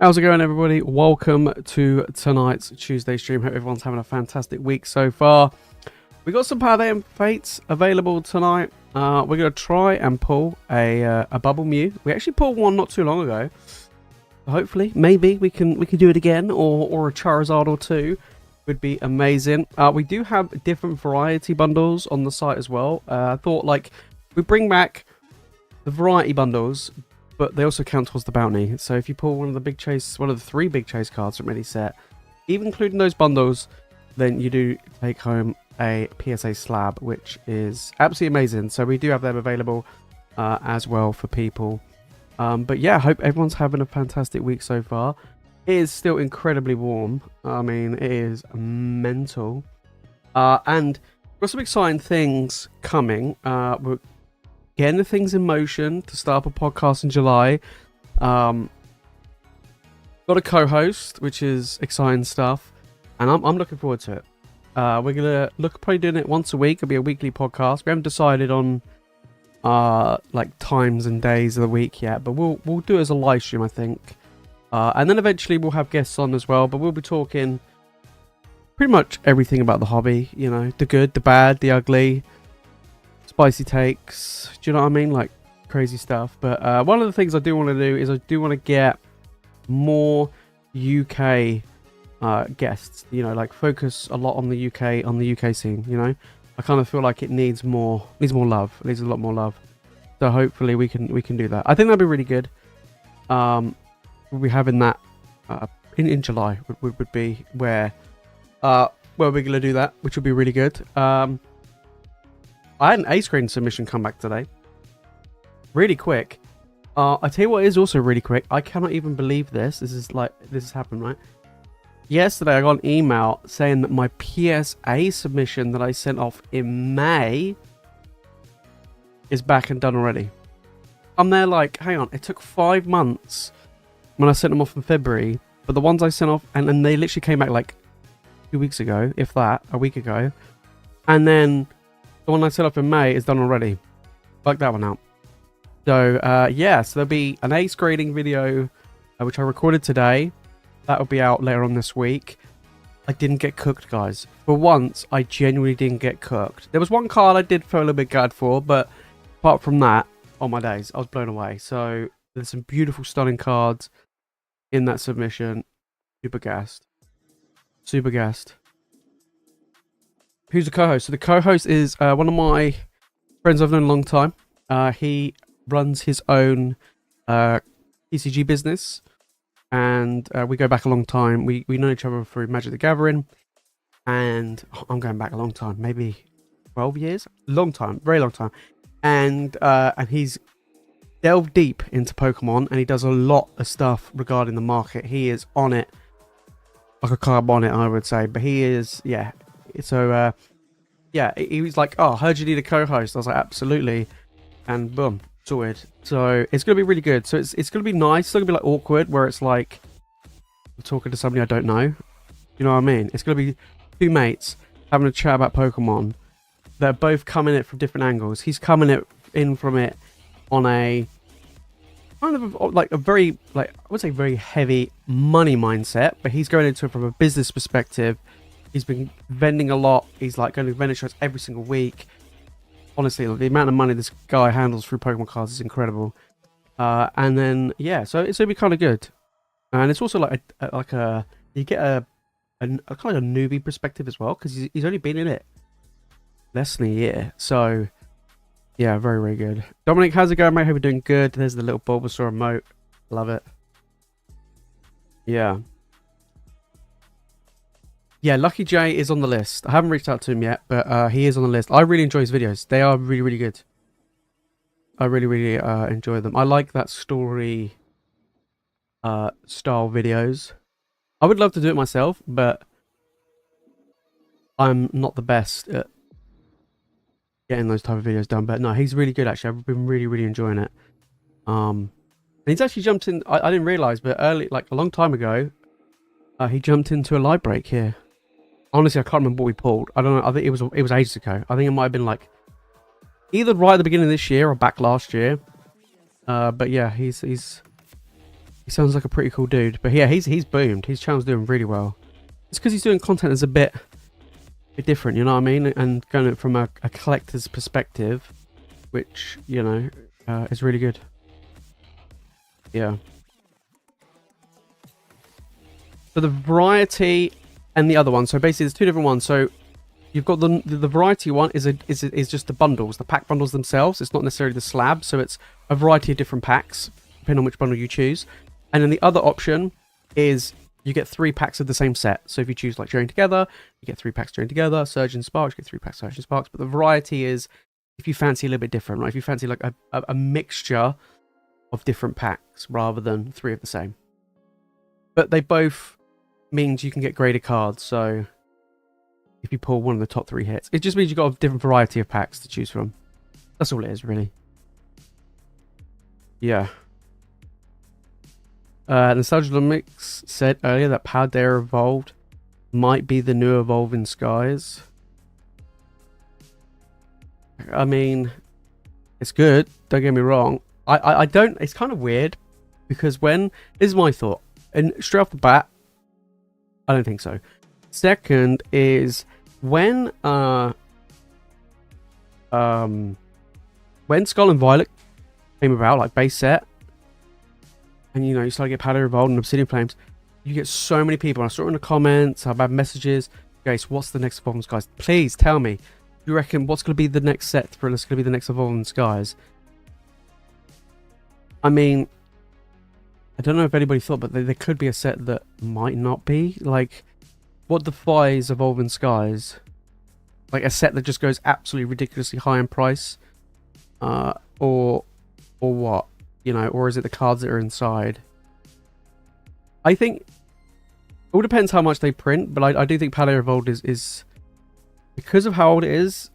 How's it going, everybody? Welcome to tonight's Tuesday stream. Hope everyone's having a fantastic week so far. We got some Paldean fates available tonight. We're going to try and pull a bubble MEW. We actually pulled one not too long ago. Hopefully, maybe we can do it again, or a Charizard or two would be amazing. We do have different variety bundles on the site as well. I thought like we bring back the variety bundles, but they also count towards the bounty. So if you pull one of the three big chase cards from any set, even including those bundles, then you do take home a PSA slab, which is absolutely amazing. So we do have them available as well for people. But yeah, I hope everyone's having a fantastic week so far. It is still incredibly warm. I mean, it is mental. And we've got some exciting things coming. We're getting the things in motion to start up a podcast in July. Got a co-host, which is exciting stuff, and I'm looking forward to it. We're gonna probably doing it once a week. It'll be a weekly podcast. We haven't decided on like times and days of the week yet, but we'll do it as a live stream, I think. And then eventually we'll have guests on as well. But we'll be talking pretty much everything about the hobby. You know, the good, the bad, the ugly. Spicy takes, do you know what I mean? Like crazy stuff. But one of the things I do want to do is I do want to get more UK guests. You know, like focus a lot on the UK scene. You know, I kind of feel like it needs more love. It needs a lot more love. So hopefully we can do that. I think that'd be really good. We'll be having that in July. Would be where we're gonna do that, which would be really good. I had an ace grading submission come back today. Really quick. I tell you what is also really quick. I cannot even believe this. This has happened, right? Yesterday I got an email saying that my PSA submission that I sent off in May is back and done already. I'm there like, hang on, it took 5 months when I sent them off in February, but the ones I sent off, and they literally came back like 2 weeks ago, if that, a week ago. And then the one I set up in May is done already. Fuck that one out. So, yeah, so there'll be an ace grading video, which I recorded today. That will be out later on this week. I didn't get cooked, guys. For once, I genuinely didn't get cooked. There was one card I did feel a little bit gutted for, but apart from that, on my days, I was blown away. So, there's some beautiful, stunning cards in that submission. Super gassed. Super gassed. Who's the co-host? So the co-host is one of my friends I've known a long time. He runs his own TCG business, and we go back a long time. We know each other through Magic the Gathering, and I'm going back a long time, maybe 12 years, long time, very long time. And he's delved deep into Pokemon, and he does a lot of stuff regarding the market. He is on it like a carb on it, I would say. But he is, yeah. So, yeah, he was like, oh, I heard you need a co-host. I was like, absolutely. And boom, sorted. So it's going to be really good. So it's going to be nice. It's not going to be like awkward where it's like I'm talking to somebody I don't know. You know what I mean? It's going to be two mates having a chat about Pokemon. They're both coming at it from different angles. He's coming in from it on a kind of like a very, like, I would say very heavy money mindset, but he's going into it from a business perspective. He's been vending a lot. He's like going to vendor shows every single week. Honestly, the amount of money this guy handles through Pokemon cards is incredible. And then, yeah, so it's going to be kind of good. And it's also like you get a kind of like a newbie perspective as well, because he's only been in it less than a year. So, yeah, very, very good. Dominic, how's it going, mate? Hope you're doing good. There's the little Bulbasaur emote. Love it. Yeah. Yeah, Lucky J is on the list. I haven't reached out to him yet, but he is on the list. I really enjoy his videos. They are really, really good. I really, really enjoy them. I like that story style videos. I would love to do it myself, but I'm not the best at getting those type of videos done. But no, he's really good, actually. I've been really, really enjoying it. And he's actually jumped in. I didn't realize, but early, like a long time ago, he jumped into a live break here. Honestly, I can't remember what we pulled. I don't know. I think it was ages ago. I think it might have been like either right at the beginning of this year or back last year. But yeah, he's He sounds like a pretty cool dude. But yeah, he's boomed. His channel's doing really well. It's because he's doing content that's a bit different, you know what I mean? And going from a collector's perspective, which, you know, is really good. Yeah. So the variety and the other one. So basically, there's two different ones. So you've got the variety one is just the bundles, the pack bundles themselves. It's not necessarily the slab. So it's a variety of different packs, depending on which bundle you choose. And then the other option is you get 3 packs of the same set. So if you choose like Join Together, you get 3 packs Join Together. Surge and Sparks, you get 3 packs Surge and Sparks. But the variety is if you fancy a little bit different, right? If you fancy like a mixture of different packs rather than 3 of the same. But they both means you can get graded cards. So if you pull one of the top 3 hits, it just means you've got a different variety of packs to choose from. That's all it is, really. Yeah. Nostalgia Mix said earlier that Paldean Evolved might be the new Evolving Skies. I mean, it's good, don't get me wrong. I don't, it's kind of weird because this is my thought, and straight off the bat, I don't think so. Second is when Skull and Violet came about, like base set, and you know, you start to get Paldean Evolved and Obsidian Flames, you get so many people. I saw it in the comments, I've had messages, guys, what's the next Evolving Skies? Please tell me. You reckon what's going to be the next set for us? Going to be the next Evolving Skies? I mean, I don't know if anybody thought, but there could be a set that might not be. Like, what defies Evolving Skies? Like a set that just goes absolutely ridiculously high in price, or what? You know, or is it the cards that are inside? I think it all depends how much they print, but I do think Paldean Evolved is because of how old it is,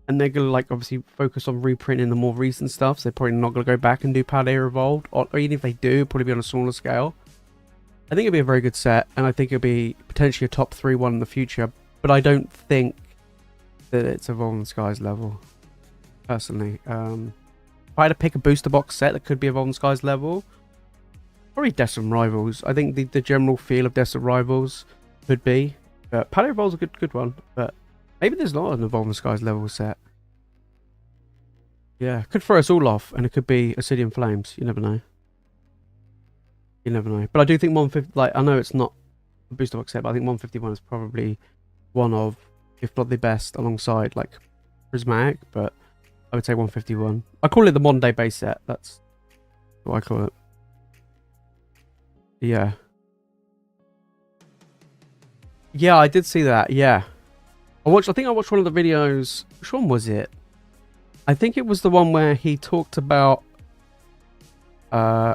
and they're gonna like obviously focus on reprinting the more recent stuff. So they're probably not gonna go back and do Paldean Evolved, or even if they do, probably be on a smaller scale. I think it'll be a very good set, and I think it'll be potentially a top 3 one in the future. But I don't think that it's Evolving Skies level, personally. If I had to pick a booster box set that could be Evolving Skies level, probably Destined Rivals. I think the general feel of Destined Rivals could be. Paldean Evolved's a good one, but maybe there's not an Evolving Skies level set. Yeah, could throw us all off, and it could be Obsidian Flames. You never know. You never know. But I do think 150, like, I know it's not a booster box set, but I think 151 is probably one of, if not the best, alongside like Prismatic, but I would say 151. I call it the modern day base set. That's what I call it. Yeah. Yeah, I did see that. Yeah. I think I watched one of the videos. Which one was it? I think it was the one where he talked about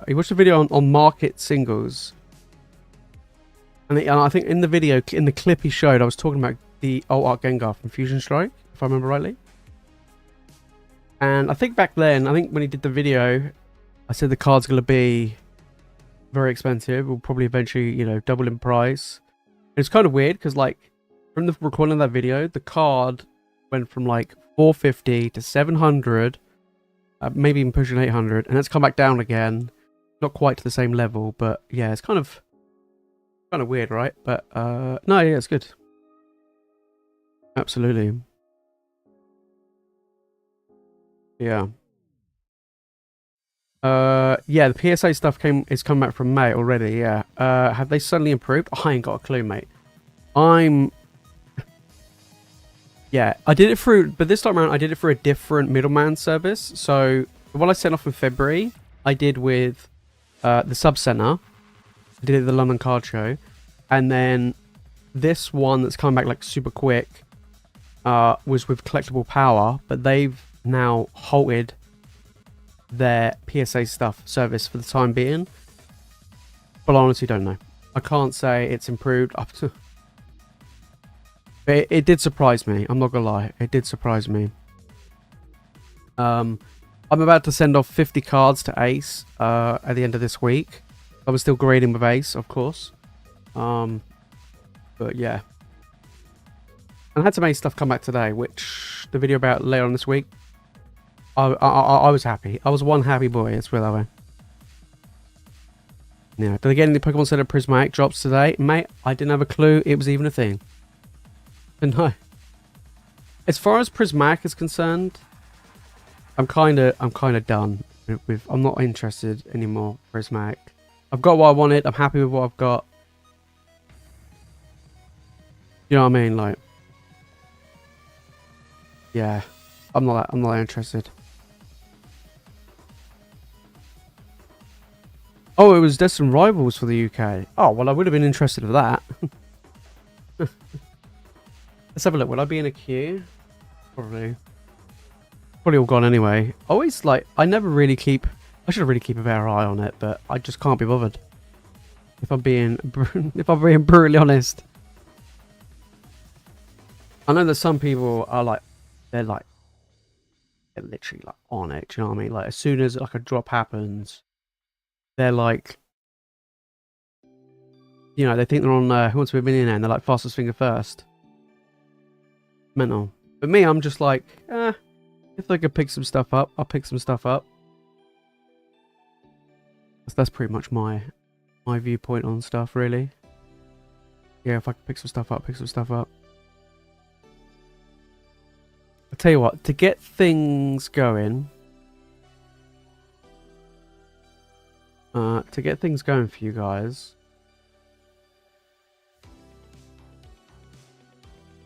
he watched a video on market singles. And I think in the video, in the clip he showed, I was talking about the Alt Art Gengar from Fusion Strike, if I remember rightly. And I think back then, I think when he did the video, I said the card's going to be very expensive. Will probably eventually, you know, double in price. It's kind of weird because, like, from the recording of that video, the card went from like 450 to 700, maybe even pushing 800, and it's come back down again. Not quite to the same level, but yeah, it's kind of weird, right? But no, yeah, it's good. Absolutely. Yeah. Yeah, the PSA stuff is coming back from May already, yeah. Have they suddenly improved? I ain't got a clue, mate. Yeah, I did it through, but this time around, I did it through a different middleman service. So, the one I sent off in February, I did with the Sub Center. I did it at the London Card Show. And then this one that's coming back like super quick was with Collectible Power, but they've now halted their PSA stuff service for the time being. But I honestly don't know. I can't say it's improved up to... It did surprise me. I'm not gonna lie. It did surprise me. I'm about to send off 50 cards to Ace at the end of this week. I was still grading with Ace, of course. But yeah. And I had some Ace stuff come back today, which the video about later on this week. I was happy. I was one happy boy, let's put it that way. Yeah. Did they get any Pokemon Center Prismatic drops today? Mate, I didn't have a clue it was even a thing. But no. As far as Prismatic is concerned, I'm kinda done with I'm not interested anymore, Prismatic. I've got what I wanted, I'm happy with what I've got. You know what I mean? Like, yeah. I'm not interested. Oh, it was Destined Rivals for the UK. Oh, well, I would have been interested in that. Let's have a look. Would I be in a queue? Probably. Probably all gone anyway. Always, like, I never really keep... I should really keep a better eye on it, but I just can't be bothered. If I'm being brutally honest. I know that some people are like... They're literally, like, on it. Do you know what I mean? Like, as soon as, like, a drop happens... They're like, you know, they think they're on Who Wants to Be a Millionaire and they're like fastest finger first. Mental. But me, I'm just like, if I could pick some stuff up, I'll pick some stuff up. That's pretty much my viewpoint on stuff, really. Yeah, if I could pick some stuff up, pick some stuff up. I'll tell you what, to get things going... to get things going for you guys,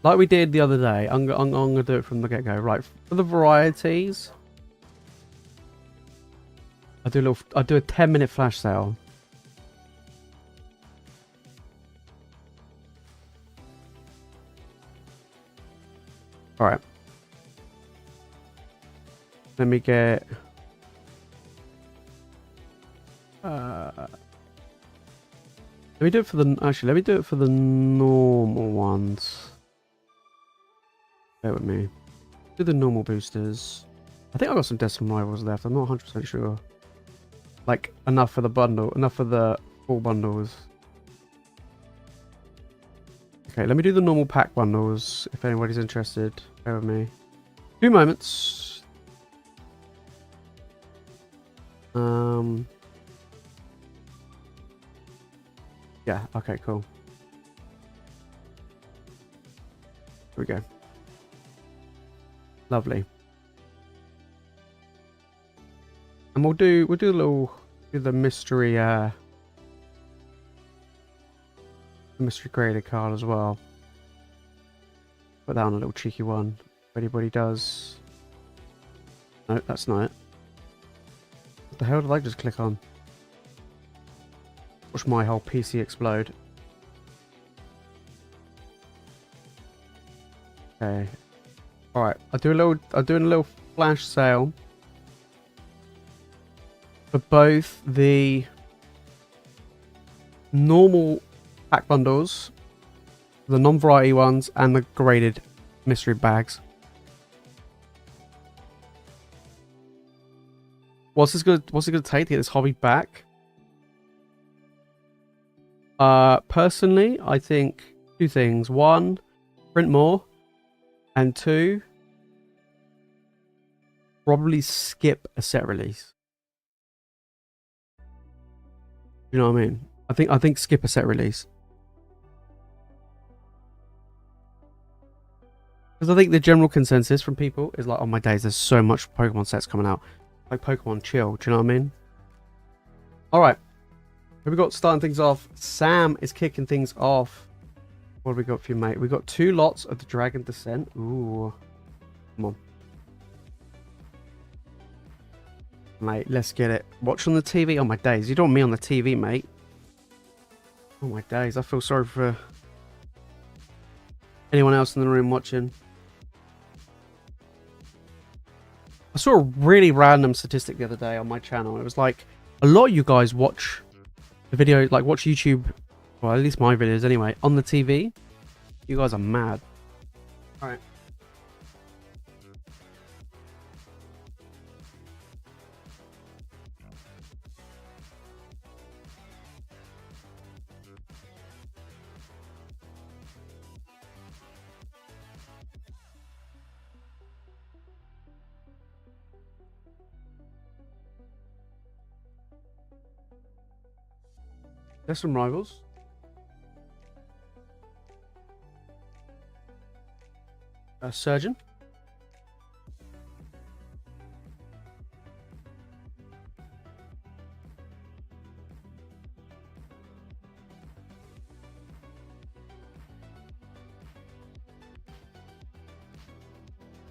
like we did the other day, I'm gonna do it from the get-go. Right, for the varieties, I do a 10-minute flash sale. All right, let me get. Let me do it for the... Actually, let me do it for the normal ones. Bear with me. Do the normal boosters. I think I got some Destined Rivals left. I'm not 100% sure. Like, enough for the bundle. Enough for the full bundles. Okay, let me do the normal pack bundles, if anybody's interested. Bear with me. 2 moments. Yeah, okay, cool. Here we go. Lovely. And we'll do the mystery mystery creator card as well. Put that on a little cheeky one. If anybody does. No, that's not it. What the hell did I just click on? Watch my whole PC explode. Okay. Alright, I'll do a little flash sale for both the normal pack bundles, the non-variety ones, and the graded mystery bags. What's it gonna take to get this hobby back? Personally, I think 2 things. 1, print more, and 2, probably skip a set release. You know what I mean? I think skip a set release. Because I think the general consensus from people is like, oh my days, there's so much Pokemon sets coming out. Like, Pokemon chill, do you know what I mean? Alright. Here we got starting things off. Sam is kicking things off. What have we got for you, mate? We got 2 lots of the Dragon Descent. Ooh. Come on. Mate, let's get it. Watch on the TV. Oh my days. You don't want me on the TV, mate. Oh my days. I feel sorry for anyone else in the room watching. I saw a really random statistic the other day on my channel. It was like, a lot of you guys watch the video, like watch YouTube, well, at least my videos anyway, on the TV. You guys are mad. Alright. There's some rivals. Surgeon.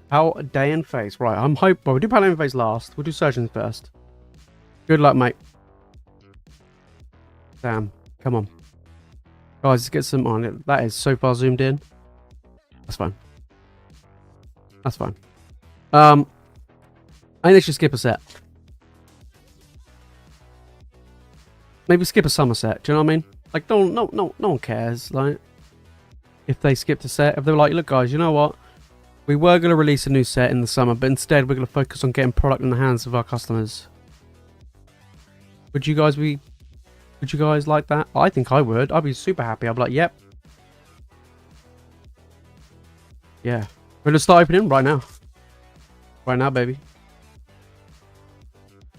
Paldean phase. Right, I'm hope. Well, we'll do Paldean phase last. We'll do Surgeon first. Good luck, mate. Damn. Come on. Guys, let's get some on it. That is so far zoomed in. That's fine. That's fine. I think they should skip a set. Maybe skip a summer set. Do you know what I mean? Like, no one cares. Like, if they skipped a set, if they were like, look, guys, you know what? We were going to release a new set in the summer, but instead we're going to focus on getting product in the hands of our customers. Would you guys like that? I think I would. I'd be super happy. I'd be like, yep. Yeah. We're going to start opening right now. Right now, baby.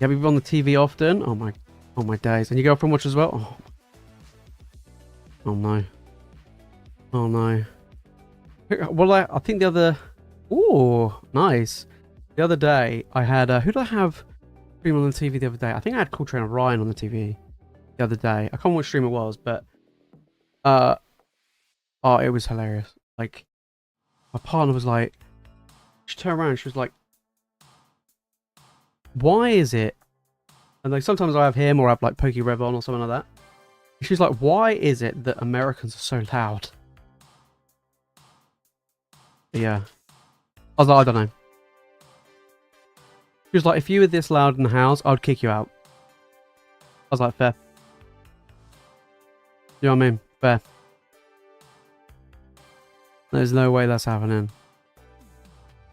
Yeah, we've been on the TV often. Oh my days. And your girlfriend watch as well? Oh no. Oh no. Well, I think the other... Ooh, nice. The other day, I had... who did I have stream on the TV the other day? I think I had Cool Trainer Ryan on the TV the other day. I can't remember what stream it was, but... oh, it was hilarious. Like, my partner was like... She turned around and she was like... Why is it... And like, sometimes I have him or I have like PokeRev on or something like that. She's like, why is it that Americans are so loud? Yeah. I was like, I don't know. She was like, if you were this loud in the house, I'd kick you out. I was like, fair. You know what I mean? Fair. There's no way that's happening.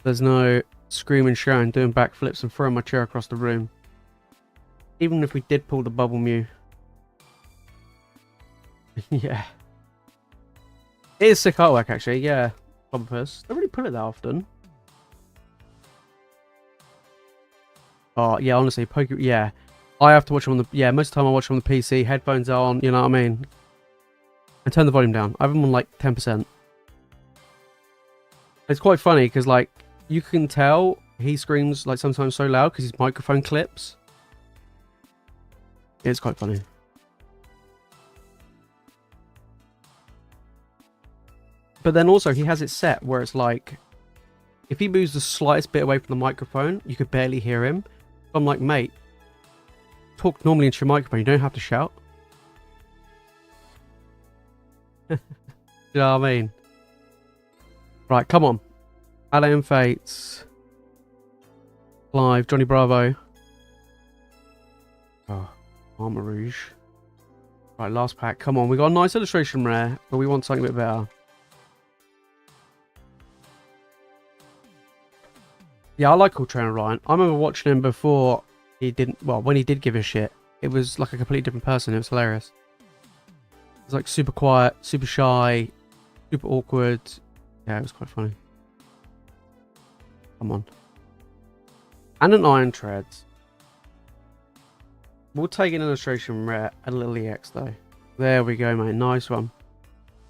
There's no screaming, shouting, doing backflips and throwing my chair across the room. Even if we did pull the bubble Mew. Yeah. It is sick artwork, actually. Yeah. Bumpers. Don't really pull it that often. Oh, yeah, honestly, yeah. I have to watch them on the... Yeah, most of the time I watch them on the PC. Headphones on, you know what I mean? And turn the volume down. I have them on, like, 10%. It's quite funny, because, like, you can tell he screams, like, sometimes so loud, because his microphone clips. It's quite funny. But then also, he has it set where it's like... If he moves the slightest bit away from the microphone, you could barely hear him. I'm like, mate, talk normally into your microphone. You don't have to shout. You know what I mean? Right, come on. Paldean Fates. Clive, Johnny Bravo. Oh, Armor Rouge. Right, last pack. Come on, we got a nice illustration rare, but we want something a bit better. Yeah, I like Cool Trainer Ryan. I remember watching him before he didn't... Well, when he did give a shit, it was like a completely different person. It was hilarious. It was like super quiet, super shy, super awkward. Yeah, it was quite funny. Come on. And an Iron Treads. We'll take an illustration rare and a little EX though. There we go, mate. Nice one.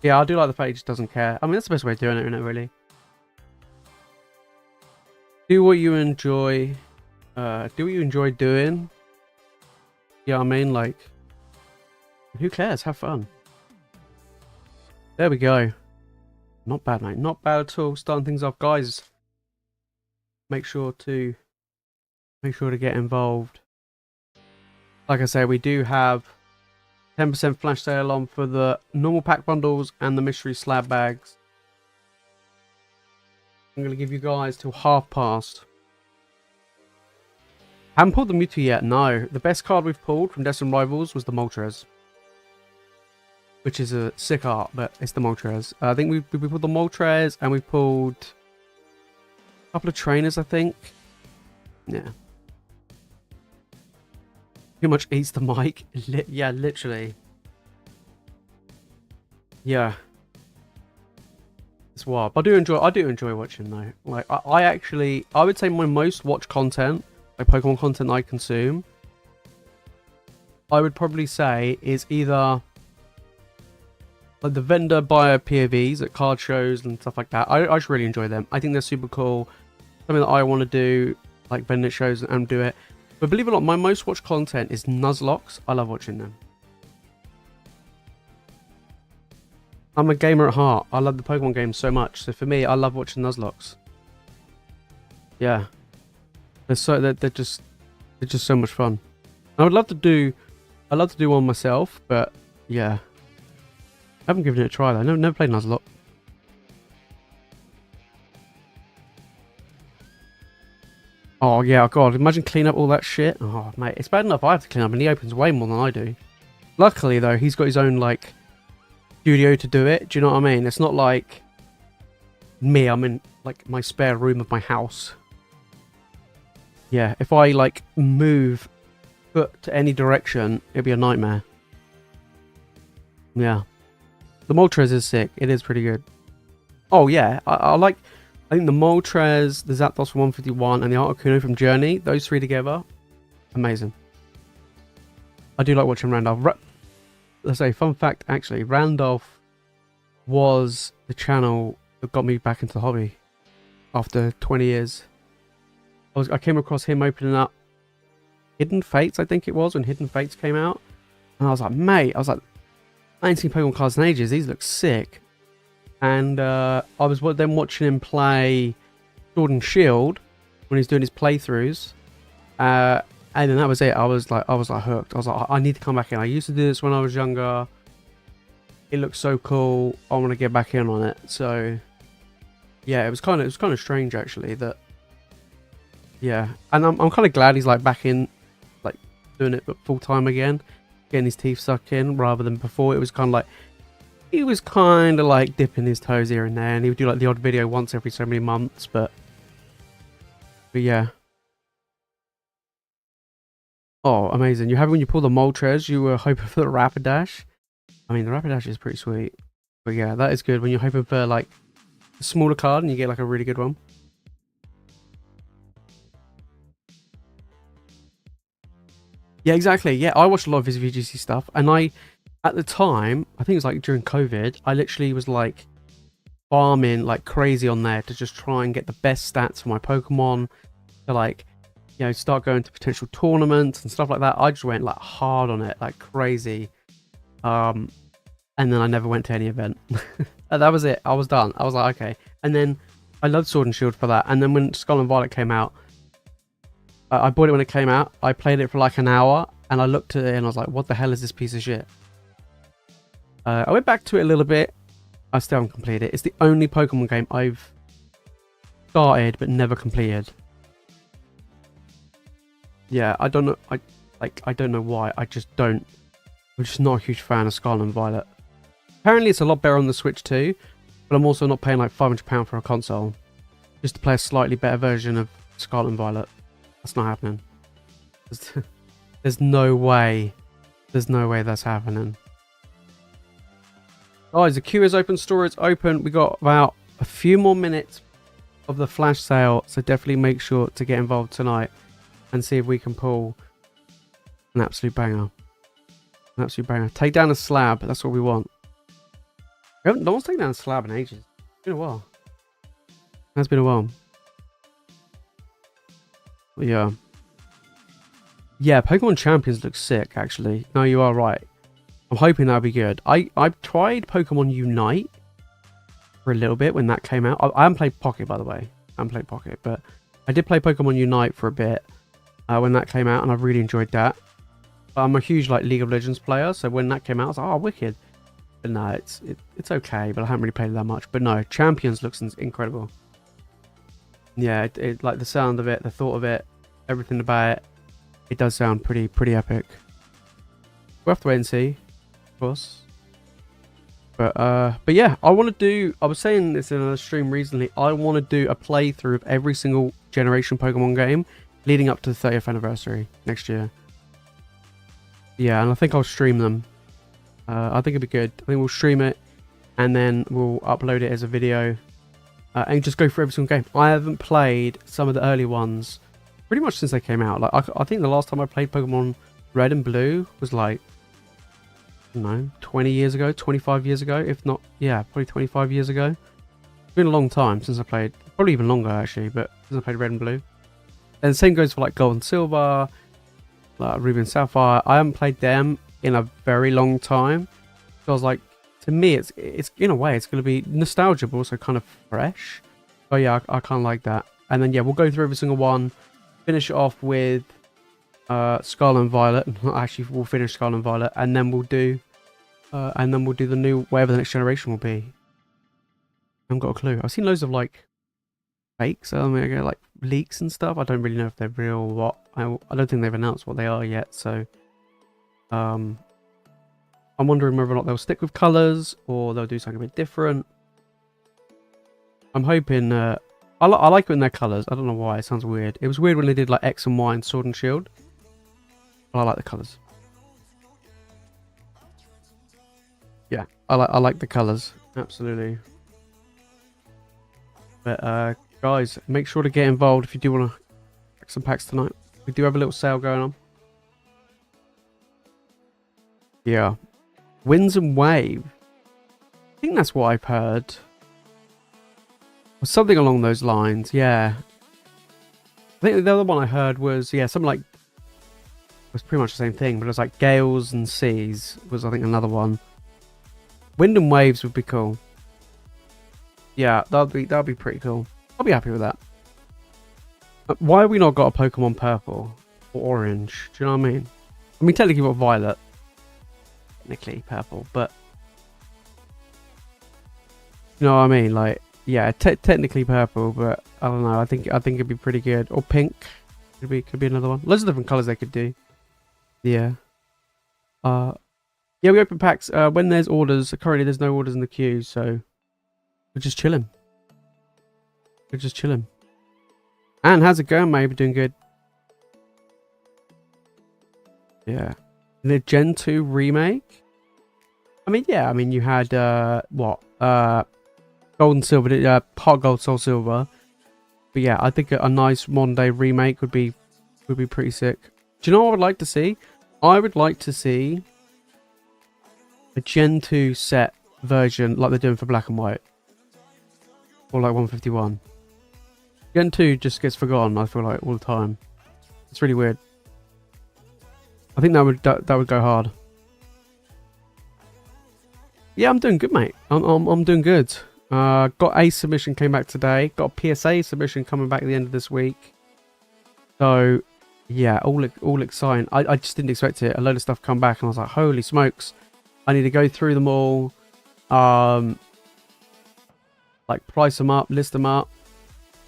Yeah, I do like the fact he just doesn't care. I mean, that's the best way of doing it, isn't it, really? Do what you enjoy. Do what you enjoy doing. Yeah, I mean, like, who cares? Have fun. There we go. Not bad, mate. Not bad at all. Starting things off, guys. Make sure to get involved. Like I say, we do have 10% flash sale on for the normal pack bundles and the mystery slab bags. I'm going to give you guys till past. Haven't pulled the Mewtwo yet, no. The best card we've pulled from Destined Rivals was the Moltres. Which is a sick art, but it's the Moltres. I think we pulled the Moltres and we pulled a couple of trainers, I think. Yeah. Too much eats the mic. Yeah, literally. Yeah. It's wild. I do enjoy watching though. Like I would say my most watched content, like Pokemon content I consume, I would probably say is either like the vendor buyer POVs at card shows and stuff like that. I just really enjoy them. I think they're super cool. Something that I want to do, like vendor shows and do it. But believe it or not, my most watched content is Nuzlocke. I love watching them. I'm a gamer at heart. I love the Pokemon games so much. So for me, I love watching Nuzlocke. Yeah, they're just so much fun. I would love to do, one myself, but yeah, I haven't given it a try though. Never played Nuzlocke. Oh yeah, God, imagine clean up all that shit. Oh mate, it's bad enough I have to clean up, and he opens way more than I do. Luckily though, he's got his own like studio to do it. Do you know what I mean? It's not like me. I'm in like my spare room of my house. Yeah, if I like move foot to any direction, it'd be a nightmare. Yeah, the Moltres is sick. It is pretty good. Oh yeah, I think the Moltres, the Zapdos from 151, and the Articuno from Journey, those three together, amazing. I do like watching Randolph. Let's say, fun fact, actually, Randolph was the channel that got me back into the hobby after 20 years. I came across him opening up Hidden Fates, I think it was, when Hidden Fates came out. And I was like, mate, I ain't seen Pokemon cards in ages. These look sick. And I was then watching him play Sword and Shield when he's doing his playthroughs. And then that was it. I was like hooked. I was like, I need to come back in. I used to do this when I was younger. It looks so cool. I want to get back in on it. So yeah, it was kind of strange actually that. Yeah, and I'm kind of glad he's like back in, like doing it full time again, getting his teeth sucked in rather than before. It was kind of like he was kind of like dipping his toes here and there, and he would do like the odd video once every so many months. But yeah. Oh, amazing! When you pull the Moltres, you were hoping for the Rapidash. I mean, the Rapidash is pretty sweet, but yeah, that is good when you're hoping for like a smaller card and you get like a really good one. Yeah, exactly. Yeah, I watched a lot of his VGC stuff, and at the time, I think it was like during COVID, I literally was like farming like crazy on there to just try and get the best stats for my Pokemon, to like, you know, start going to potential tournaments and stuff like that. I just went like hard on it, like crazy. And then I never went to any event. And that was it. I was done. I was like, okay. And then I loved Sword and Shield for that. And then when Skull and Violet came out, I bought it when it came out. I played it for like an hour, and I looked at it and I was like, what the hell is this piece of shit? I went back to it a little bit. I still haven't completed it. It's the only Pokemon game I've started but never completed. Yeah, I don't know. I don't know why. I'm just not a huge fan of Scarlet and Violet. Apparently, it's a lot better on the Switch too, but I'm also not paying like £500 for a console just to play a slightly better version of Scarlet and Violet. That's not happening. There's no way. There's no way that's happening. Guys, the queue is open, store is open. We got about a few more minutes of the flash sale, so definitely make sure to get involved tonight and see if we can pull an absolute banger. An absolute banger. Take down a slab. That's what we want. No one's taken down a slab in ages. It's been a while. It's been a while. Yeah. Yeah, Pokemon Champions looks sick, actually. No, you are right. I'm hoping that'll be good. I've tried Pokemon Unite for a little bit when that came out. I haven't played Pocket, by the way. I haven't played Pocket, but I did play Pokemon Unite for a bit when that came out, and I really enjoyed that. I'm a huge like League of Legends player, so when that came out, I was like, oh, wicked. But no, it's okay, but I haven't really played it that much. But no, Champions looks incredible. Yeah, it like the sound of it, the thought of it, everything about it. It does sound pretty epic. We'll have to wait and see, of course. But yeah, I was saying this in a stream recently. I want to do a playthrough of every single generation Pokemon game leading up to the 30th anniversary next year. Yeah, and I think I'll stream them. I think it'd be good. I think we'll stream it, and then we'll upload it as a video, and just go through every single game. I haven't played some of the early ones pretty much since they came out. Like I think the last time I played Pokemon red and blue was like, I don't know, 20 years ago, 25 years ago, if not, yeah, probably 25 years ago. It's been a long time since I played, probably even longer actually, but since I played red and blue. And the same goes for like gold and silver, like ruby and sapphire. I haven't played them in a very long time. So I was like, to me, it's in a way, it's going to be nostalgia, but also kind of fresh. So yeah, I kind of like that. And then yeah, we'll go through every single one, finish it off with Scarlet and Violet. Actually, we'll finish Scarlet and Violet, and then we'll do the new, whatever the next generation will be. I haven't got a clue. I've seen loads of like fakes, like leaks and stuff. I don't really know if they're real or what. I don't think they've announced what they are yet. So, I'm wondering whether or not they'll stick with colours or they'll do something a bit different. I'm hoping. I like it in their colours. I don't know why. It sounds weird. It was weird when they did like X and Y and Sword and Shield. But I like the colours. Yeah, I like the colours. Absolutely. But guys, make sure to get involved if you do want to pack some packs tonight. We do have a little sale going on. Yeah. Winds and Wave. I think that's what I've heard. Or something along those lines, yeah. I think the other one I heard was, yeah, something like, was pretty much the same thing, but it was like Gales and Seas was, I think, another one. Wind and Waves would be cool. Yeah, that'd be pretty cool. I'll be happy with that. Why have we not got a Pokemon Purple or Orange? Do you know what I mean? I mean, technically we've got Violet. Technically Purple, but you know what I mean? Like, yeah, technically Purple, but I don't know. I think it'd be pretty good. Or Pink. Could be another one. Loads of different colours they could do. Yeah. Yeah, we open packs when there's orders. Currently there's no orders in the queue, so we're just chilling. We're just chilling. And how's it going, mate? We're doing good. Yeah. The Gen 2 remake? I mean, yeah, I mean you had what? Gold and Silver, Heart Gold, Soul Silver. But yeah, I think a nice modern day remake would be pretty sick. Do you know what I would like to see? I would like to see a Gen 2 set version like they're doing for Black and White. Or like 151. Gen 2 just gets forgotten, I feel like, all the time. It's really weird. I think that would go hard. Yeah, I'm doing good, mate. I'm doing good. Got a submission came back today. Got a PSA submission coming back at the end of this week. So yeah, all exciting. I just didn't expect it. A load of stuff come back and I was like, holy smokes. I need to go through them all. Like price them up, list them up.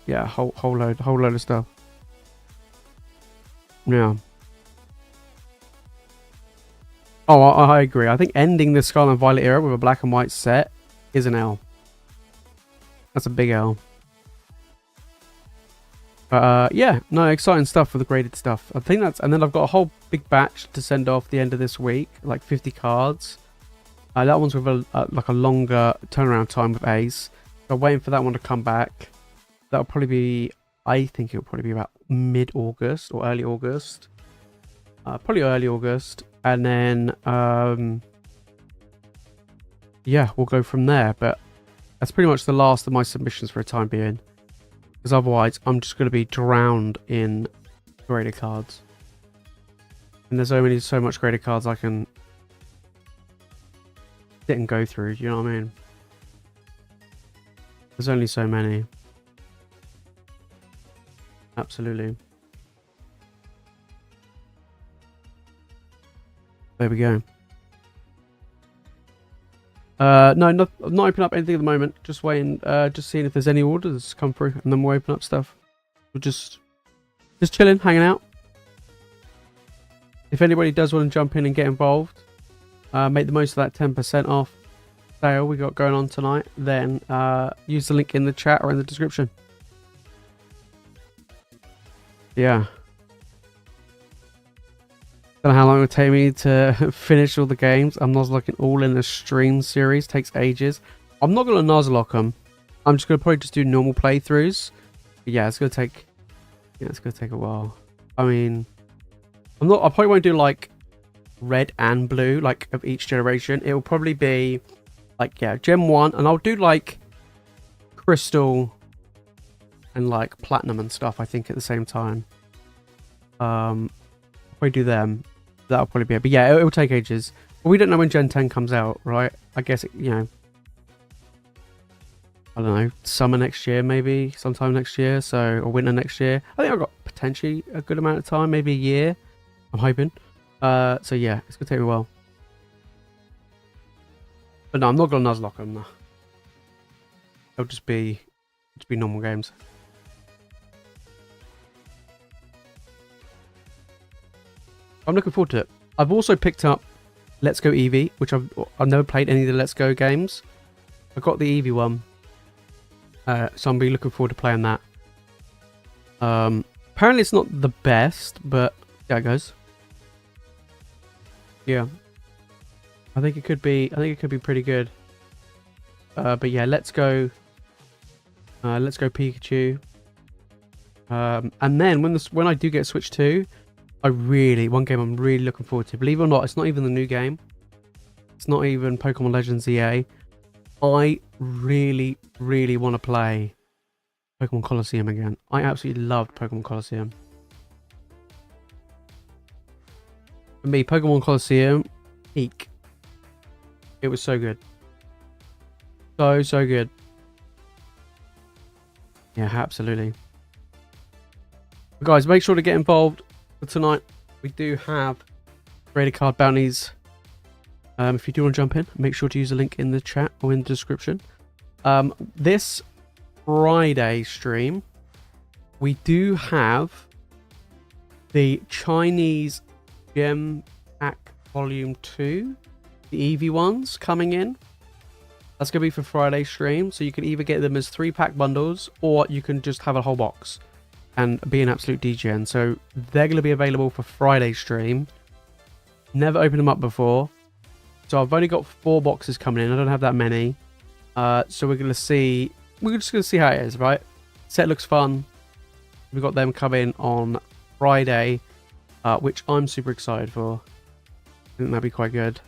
Yeah, whole load of stuff. Yeah. Oh, I agree. I think ending the Scarlet and Violet era with a Black and White set is an L. That's a big L. Yeah, no, exciting stuff with the graded stuff. I think that's, and then I've got a whole big batch to send off the end of this week, like 50 cards. That one's with a longer turnaround time with Ace. So I'm waiting for that one to come back. That'll probably be, I think it'll probably be about mid-August or early August. Probably early August. And then, yeah, we'll go from there. But that's pretty much the last of my submissions for a time being. Because otherwise, I'm just going to be drowned in graded cards. And there's only so much graded cards I can sit and go through. You know what I mean? There's only so many. Absolutely. There we go. No, not open up anything at the moment. Just waiting, just seeing if there's any orders come through, and then we'll open up stuff. We're just chilling, hanging out. If anybody does want to jump in and get involved, make the most of that 10% off sale we got going on tonight. Then use the link in the chat or in the description. Yeah. Don't know how long it would take me to finish all the games. I'm Nuzlocking all in the stream series. Takes ages. I'm not going to Nuzlock them. I'm just going to probably just do normal playthroughs. But yeah, it's going to take... Yeah, it's going to take a while. I mean... I probably won't do like red and blue, like of each generation. It will probably be like, yeah, Gen 1, and I'll do like crystal and like platinum and stuff, I think, at the same time. If we do them, that'll probably be it. But yeah, it'll take ages. But we don't know when Gen 10 comes out, right? I guess, it, you know, I don't know, summer next year, maybe, sometime next year, so, or winter next year. I think I've got potentially a good amount of time, maybe a year, I'm hoping. So yeah, it's gonna take me a while. But no, I'm not gonna Nuzlocke them, no. It'll just be normal games. I'm looking forward to it. I've also picked up Let's Go Eevee, which I've never played any of the Let's Go games. I got the Eevee one. So I'm really looking forward to playing that. Apparently it's not the best, but yeah, it goes. Yeah, I think it could be pretty good. But yeah, let's go Pikachu. And then when I do get Switch 2, one game I'm really looking forward to. Believe it or not, it's not even the new game. It's not even Pokemon Legends EA. I really, really want to play Pokemon Colosseum again. I absolutely loved Pokemon Colosseum. For me, Pokemon Colosseum, peak. It was so good. So good. Yeah, absolutely. But guys, make sure to get involved for tonight. We do have creator card bounties. If you do want to jump in, make sure to use the link in the chat or in the description. This Friday stream, we do have the Chinese Gem Pack Volume 2, the Eevee ones coming in. That's going to be for Friday stream, so you can either get them as 3-pack bundles, or you can just have a whole box and be an absolute DGen. So they're going to be available for Friday stream. Never opened them up before. So I've only got 4 boxes coming in. I don't have that many. So we're just going to see how it is, right? Set looks fun. We've got them coming on Friday, which I'm super excited for. I think that'd be quite good.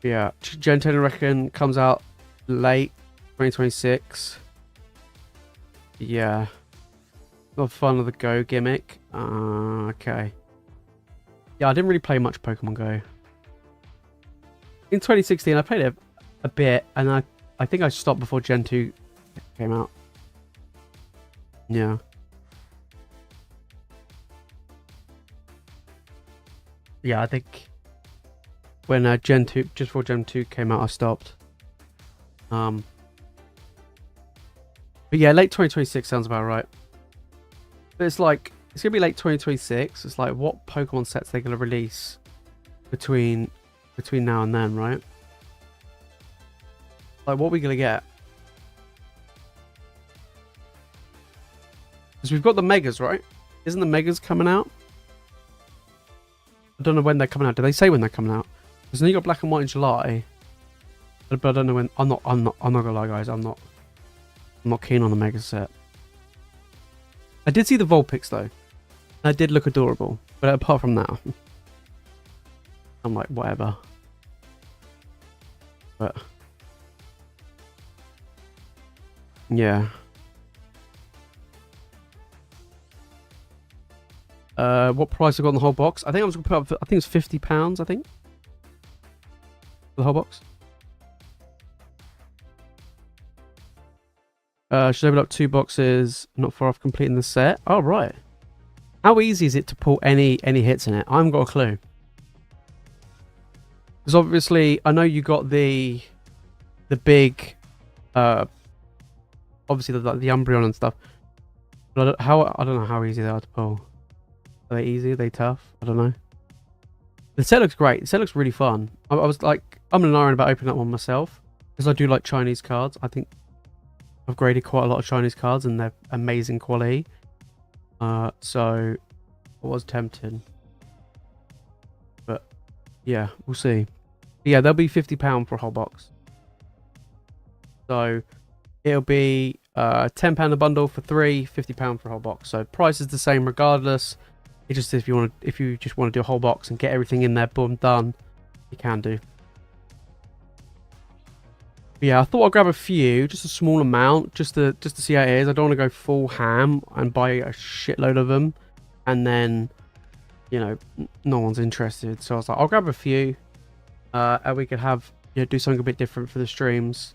Yeah, Gen 10 I reckon comes out late 2026. Yeah. Not fun of the Go gimmick. Okay. Yeah, I didn't really play much Pokemon Go. In 2016, I played it a bit, and I think I stopped before Gen 2 came out. Yeah. Yeah, I think when Gen 2, just before Gen 2 came out, I stopped. But yeah, late 2026 sounds about right. But it's like, it's going to be late 2026. It's like, what Pokemon sets they're going to release between now and then, right? Like, what are we going to get? Because we've got the Megas, right? Isn't the Megas coming out? I don't know when they're coming out. Do they say when they're coming out? Because then you got Black and White in July. But I don't know when. I'm not gonna lie, guys. I'm not keen on the Mega set. I did see the Vulpix though. That did look adorable. But apart from that, I'm like, whatever. But yeah. What price I got on the whole box? I think I was gonna put up. I think it's £50. I think for the whole box. Should open up 2 boxes. Not far off completing the set. Oh right. How easy is it to pull any hits in it? I haven't got a clue. Because obviously, I know you got the big, obviously the Umbreon and stuff. But I don't know how easy they are to pull. Are they easy? Are they tough? I don't know. The set looks great. The set looks really fun. I was like, I'm an iron about opening that one myself because I do like Chinese cards. I think I've graded quite a lot of Chinese cards and they're amazing quality. So I was tempted, but yeah, we'll see. But yeah, they'll be £50 for a whole box. So it'll be £10 a bundle for 3, £50 for a whole box. So price is the same regardless. It just if you just want to do a whole box and get everything in there, boom, done, you can do. But yeah, I thought I'd grab a few, just a small amount, just to see how it is. I don't want to go full ham and buy a shitload of them, and then, you know, no one's interested. So I was like, I'll grab a few, and we could have, you know, do something a bit different for the streams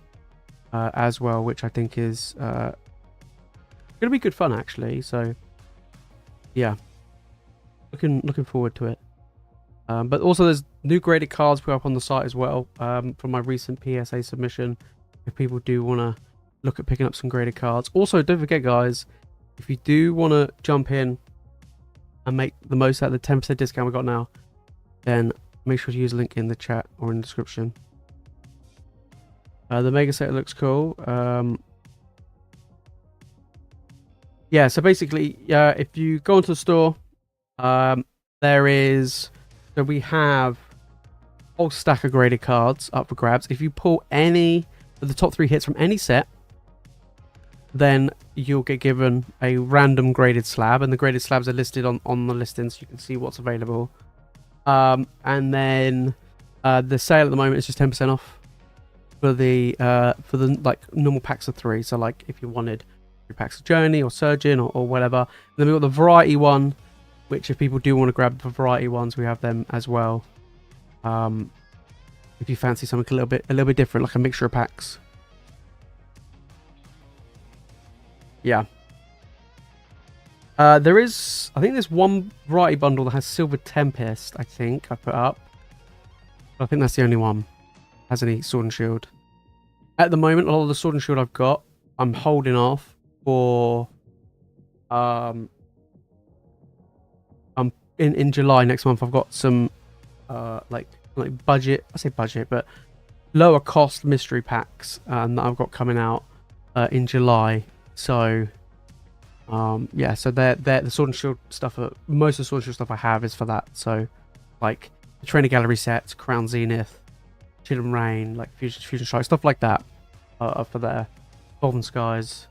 as well, which I think is gonna be good fun actually. So yeah, looking forward to it. But also there's new graded cards put up on the site as well, from my recent PSA submission, if people do want to look at picking up some graded cards. Also, don't forget guys, if you do want to jump in and make the most out of the 10% discount we got now, then make sure to use the link in the chat or in the description. The mega set looks cool. Yeah, so basically, if you go onto the store, so we have a whole stack of graded cards up for grabs. If you pull any of the top 3 hits from any set, then you'll get given a random graded slab, and the graded slabs are listed on the listing so you can see what's available. And then the sale at the moment is just 10% off for the like normal packs of 3. So like if you wanted 3 packs of Journey or Surgeon or whatever. And then we've got the variety one, which if people do want to grab the variety ones, we have them as well. If you fancy something a little bit different, like a mixture of packs. Yeah. I think there's one variety bundle that has Silver Tempest, I think I put up. But I think that's the only one. Has any Sword and Shield. At the moment, a lot of the Sword and Shield I've got, I'm holding off for in July next month. I've got some like budget, I say budget, but lower cost mystery packs that I've got coming out in July. So yeah, so they're the Sword and Shield stuff. Most of the Sword and Shield stuff I have is for that. So like the Trainer Gallery sets, Crown Zenith, Chill and Rain, like Fusion Strike, stuff like that for there. Evolving Skies.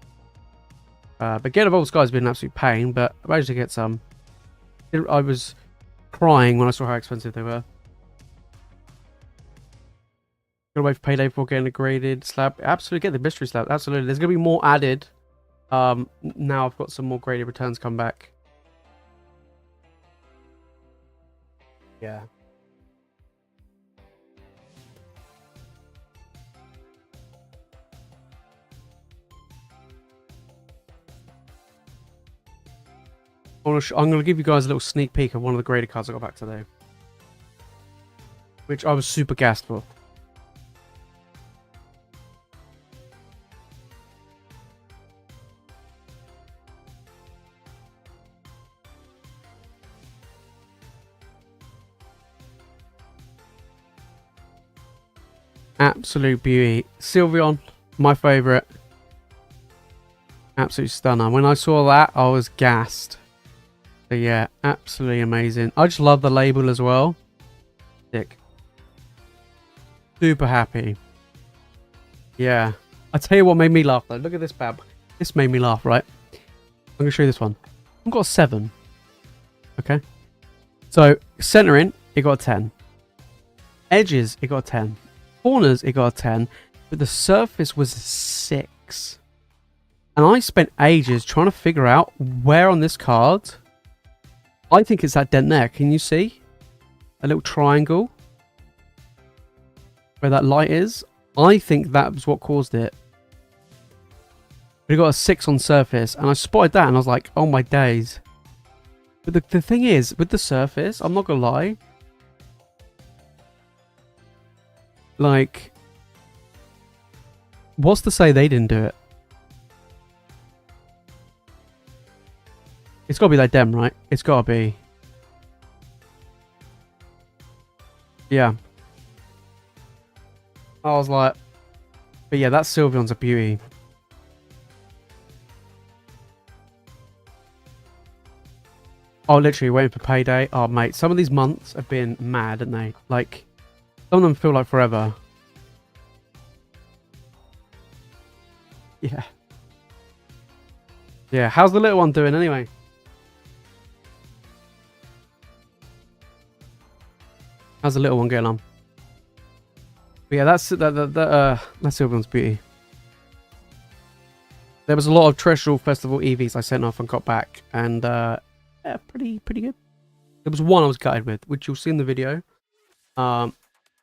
But getting Evolving Skies has been an absolute pain, but I managed to get some. I was crying when I saw how expensive they were. Gotta wait for payday before getting a graded slab. Absolutely, get the mystery slab. Absolutely. There's gonna be more added. Now I've got some more graded returns come back. Yeah. I'm going to give you guys a little sneak peek of one of the graded cards I got back today, which I was super gassed for. Absolute beauty. Sylveon, my favourite. Absolute stunner. When I saw that, I was gassed. So yeah, absolutely amazing. I just love the label as well. Sick. Super happy. Yeah. I tell you what made me laugh though. Look at this bab. This made me laugh, right? I'm going to show you this one. I've got a 7. Okay. So, centering, it got a 10. Edges, it got a 10. Corners, it got a 10. But the surface was a 6. And I spent ages trying to figure out where on this card. I think it's that dent there. Can you see? A little triangle. Where that light is. I think that was what caused it. But it got a 6 on surface. And I spotted that and I was like, oh my days. But the thing is, with the surface, I'm not going to lie. Like, what's to say they didn't do it? It's got to be that dem, right? It's got to be. Yeah. I was like... But yeah, that Sylveon's a beauty. Oh, literally waiting for payday. Oh, mate. Some of these months have been mad, haven't they? Like, some of them feel like forever. Yeah. Yeah, how's the little one doing anyway? How's the little one getting on? But yeah, that's Sylveon's beauty. There was a lot of Terrestrial Festival EVs I sent off and got back, and yeah, pretty good. There was one I was gutted with, which you'll see in the video. But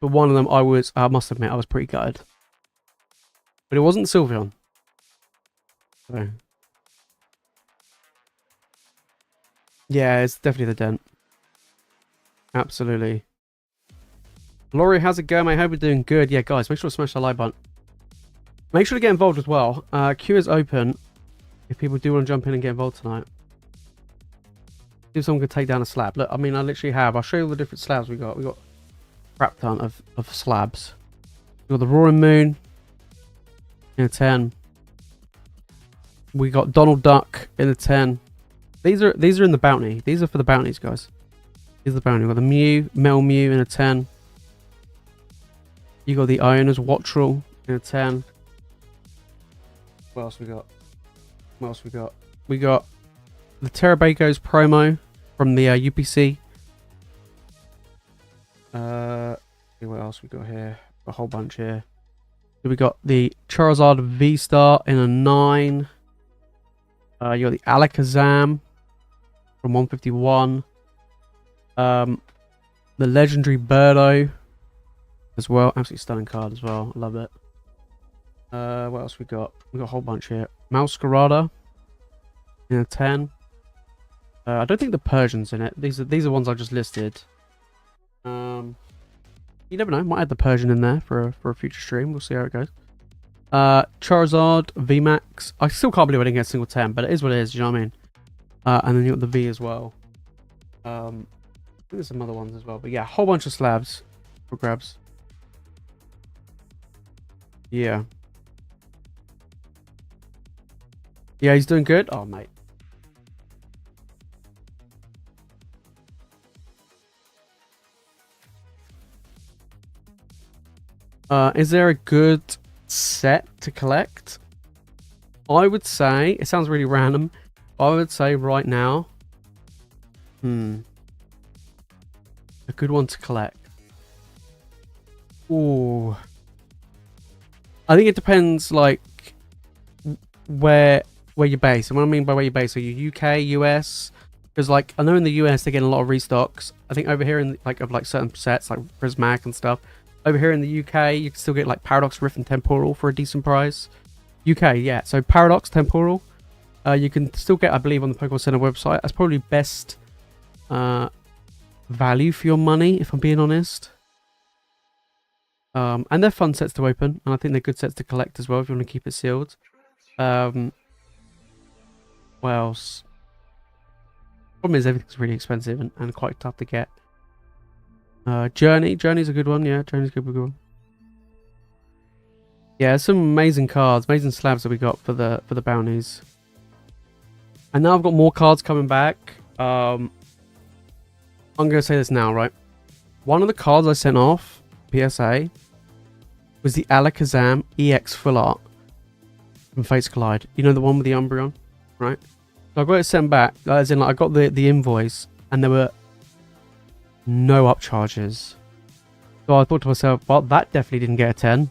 one of them I must admit, I was pretty gutted. But it wasn't Sylveon. So. Yeah, it's definitely the dent. Absolutely. Laurie, how's it going, mate? Hope you're doing good. Yeah, guys, make sure to smash the like button. Make sure to get involved as well. Queue is open if people do want to jump in and get involved tonight. See if someone could take down a slab. Look, I mean, I literally have. I'll show you all the different slabs we got. We got a crap ton of slabs. We got the Roaring Moon in a 10. We got Donald Duck in a 10. These are in the bounty. These are for the bounties, guys. These are the bounty. We got the Mew, Metal Mew in a 10. You got the Iona's Wattrel in a 10. What else we got? What else we got? We got the Terabagos promo from the UPC. See what else we got here? A whole bunch here. We got the Charizard V-Star in a 9. You got the Alakazam from 151. The legendary Birdo as well. Absolutely stunning card as well. I love it. What else we got? We got a whole bunch here. Masquerada in a 10. I don't think the Persian's in it. These are ones I just listed. You never know. Might add the Persian in there for a future stream. We'll see how it goes. Charizard VMAX. I still can't believe I didn't get a single 10, but it is what it is. You know what I mean? And then you got the V as well. I think there's some other ones as well. But yeah, a whole bunch of slabs for grabs. Yeah. Yeah, he's doing good. Oh, mate. Is there a good set to collect? I would say, it sounds really random, I would say right now, a good one to collect. Ooh. I think it depends, like, where you're based. And what I mean by where you're based, are you UK, US? Because, like, I know in the US they're getting a lot of restocks. I think over here in of certain sets like Prismac and stuff. Over here in the UK, you can still get like Paradox Rift and Temporal for a decent price. UK, yeah. So Paradox, Temporal, you can still get, I believe, on the Pokemon Center website. That's probably best value for your money, if I'm being honest. And they're fun sets to open, and I think they're good sets to collect as well if you want to keep it sealed. What else? Problem is everything's really expensive and quite tough to get. Journey's a good one. Yeah, Journey's a good one. Yeah, some amazing cards, amazing slabs that we got for the bounties. And now I've got more cards coming back. I'm gonna say this now, right? One of the cards I sent off, PSA, was the Alakazam EX Full Art from Fates Collide. You know, the one with the Umbreon, right? So I got it sent back, as in, like, I got the invoice, and there were no upcharges. So I thought to myself, well, that definitely didn't get a 10.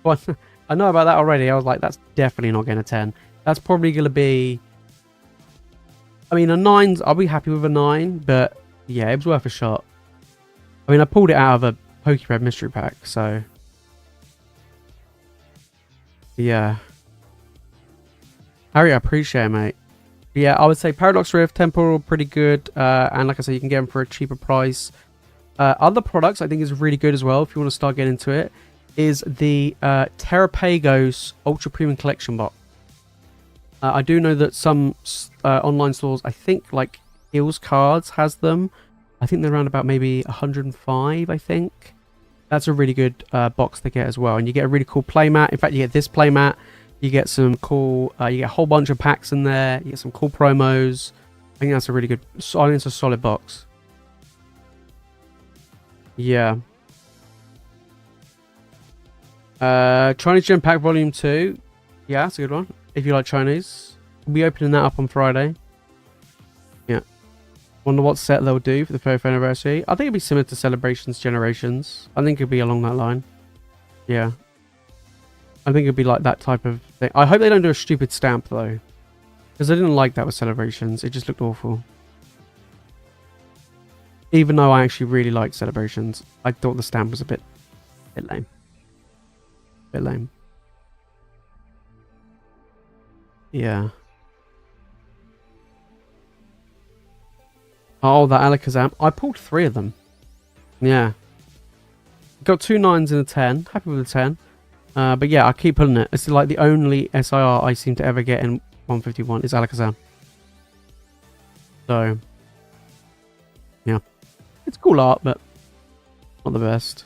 But I know about that already. I was like, that's definitely not getting a 10. That's probably going to be... I mean, a 9's... I'll be happy with a 9, but yeah, it was worth a shot. I mean, I pulled it out of a Pokeball mystery pack, so... yeah. Harry, I appreciate it, mate. But yeah, I would say Paradox Rift, Temporal, pretty good. And like I said, you can get them for a cheaper price. Other products I think is really good as well, if you want to start getting into it, is the Terapagos Ultra Premium Collection Box. I do know that some online stores, I think like Hills Cards has them. I think they're around about maybe 105, I think. That's a really good box to get as well. And you get a really cool playmat. In fact, you get this playmat. You get some cool, you get a whole bunch of packs in there. You get some cool promos. I think that's a really good, I think it's a solid box. Yeah. Chinese Gem Pack Volume 2. Yeah, that's a good one. If you like Chinese. We'll be opening that up on Friday. Yeah. Wonder what set they'll do for the 30th anniversary. I think it'd be similar to Celebrations Generations. I think it'd be along that line. Yeah. I think it'd be like that type of thing. I hope they don't do a stupid stamp though. Because I didn't like that with Celebrations. It just looked awful. Even though I actually really liked Celebrations, I thought the stamp was a bit lame. Bit lame. Yeah. Oh, that Alakazam. I pulled 3 of them. Yeah. Got 2 9s and a 10. Happy with a 10. But yeah, I keep pulling it. It's like the only SIR I seem to ever get in 151 is Alakazam. So, yeah. It's cool art, but not the best.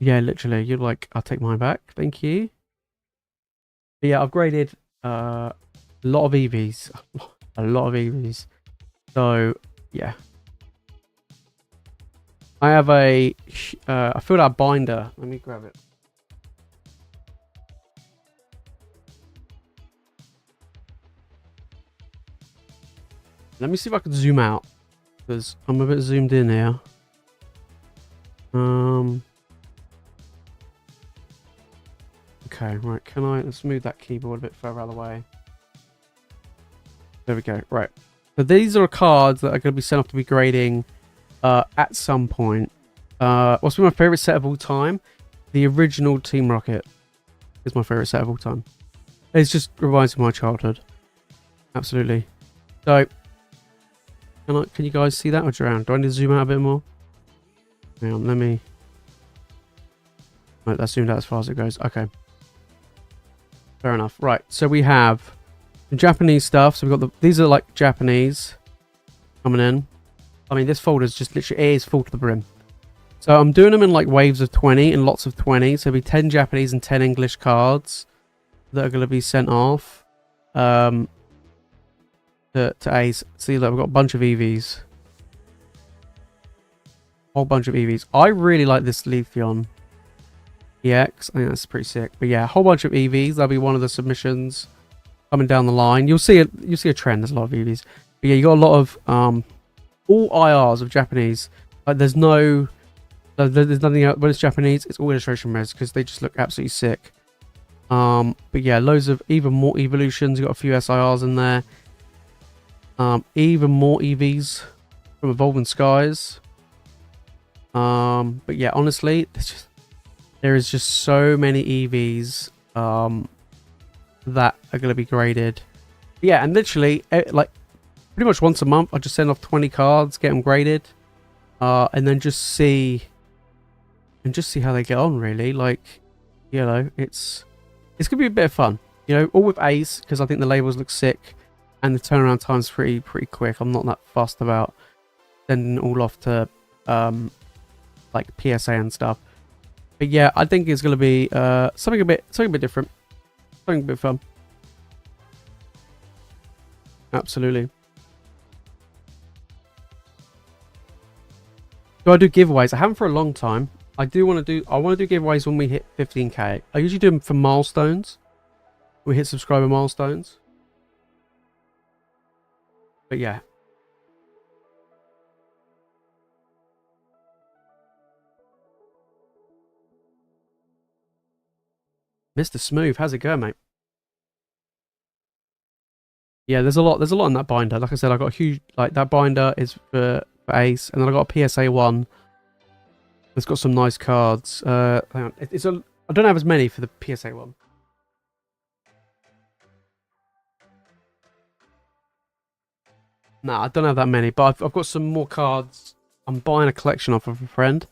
Yeah, literally. You're like, I'll take mine back. Thank you. But yeah, I've graded a lot of EVs. A lot of EVs. So, yeah. I have I filled out binder. Let me grab it. Let me see if I can zoom out. Because I'm a bit zoomed in here. Okay, right. Let's move that keyboard a bit further out of the way. There we go. Right. So these are cards that are going to be sent off to be grading at some point. What's been my favorite set of all time? The original Team Rocket is my favorite set of all time. It just reminds me of my childhood. Absolutely. So, can you guys see that much around? Do I need to zoom out a bit more? Hang on, let me... Right, that's zoomed out as far as it goes. Okay. Fair enough. Right, so we have some Japanese stuff. So we've got these are like Japanese coming in. I mean, this folder is just literally is full to the brim. So I'm doing them in like waves of 20 and lots of 20. So it'll be 10 Japanese and 10 English cards that are going to be sent off to Ace. See, look, we've got a bunch of EVs. Whole bunch of EVs. I really like this Leafeon EX. I think that's pretty sick. But yeah, a whole bunch of EVs. That'll be one of the submissions coming down the line. You'll see a trend. There's a lot of EVs. But yeah, you got a lot of all IRs of Japanese. Like there's nothing else when it's Japanese. It's all illustration res because they just look absolutely sick. But yeah, loads of even more evolutions. You got a few SIRs in there. Even more EVs from Evolving Skies. But yeah, honestly, there is just so many EVs that are going to be graded. Yeah, and literally, like pretty much once a month, I just send off 20 cards, get them graded, and then just see how they get on. Really, like, you know, it's gonna be a bit of fun. You know, all with Ace because I think the labels look sick, and the turnaround time's pretty quick. I'm not that fussed about sending it all off to like PSA and stuff. But yeah, I think it's gonna be something a bit different, something a bit fun. Absolutely. Do I do giveaways? I haven't for a long time. I want to do giveaways when we hit 15k. I usually do them for milestones. We hit subscriber milestones. But yeah. Mr. Smooth, how's it going, mate? Yeah, there's a lot in that binder. Like I said, I got a huge, like that binder is for Ace, and then I got a PSA one. It's got some nice cards. Hang on, I don't have as many for the PSA one. Nah, I don't have that many, but I've got some more cards. I'm buying a collection off of a friend,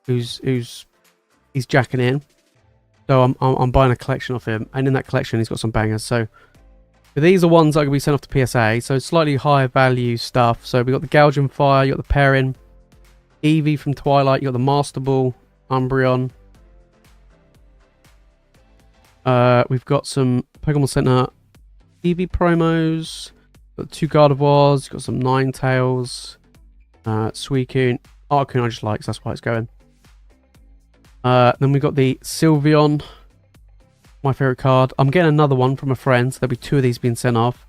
he's jacking in. So I'm buying a collection off him, and in that collection he's got some bangers. So these are ones that are going to be sent off to PSA. So slightly higher value stuff. So we got the Gouging Fire, you got the Pairing, Eevee from Twilight, you got the Master Ball, Umbreon. We've got some Pokemon Center Eevee promos. Got 2 Gardevoirs, you've got some Ninetales, Suicune, Arcoon I just like, so that's why it's going. Then we got the Sylveon, my favorite card. I'm getting another one from a friend, so there'll be 2 of these being sent off.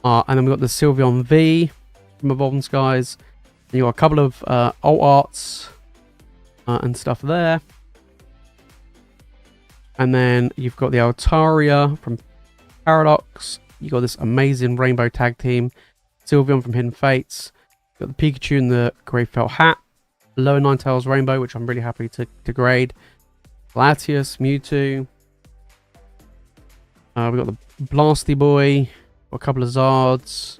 And then we've got the Sylveon V from Evolving Skies. And you've got a couple of alt arts and stuff there. And then you've got the Altaria from Paradox. You got this amazing rainbow tag team. Sylveon from Hidden Fates. You've got the Pikachu in the grey felt hat. Lower Ninetales Rainbow, which I'm really happy to grade. Latias, Mewtwo. We've got the Blasty Boy. Got a couple of Zards.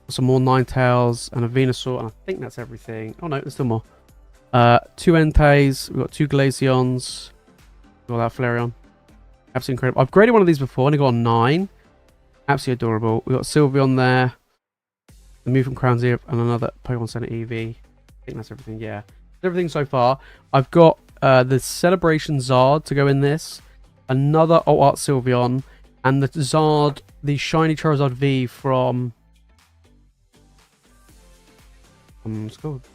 Some more Ninetales and a Venusaur. And I think that's everything. Oh no, there's still more. 2 Entei. We've got 2 Glaceons. We've got that Flareon. Absolutely incredible. I've graded one of these before and I got a 9. Absolutely adorable. We've got Sylveon there. The Mew from Crown Zero and another Pokemon Center EV. I think that's everything, yeah. Everything so far. I've got the Celebration Zard to go in this. Another Alt Art Sylveon. And the Zard, the Shiny Charizard V from...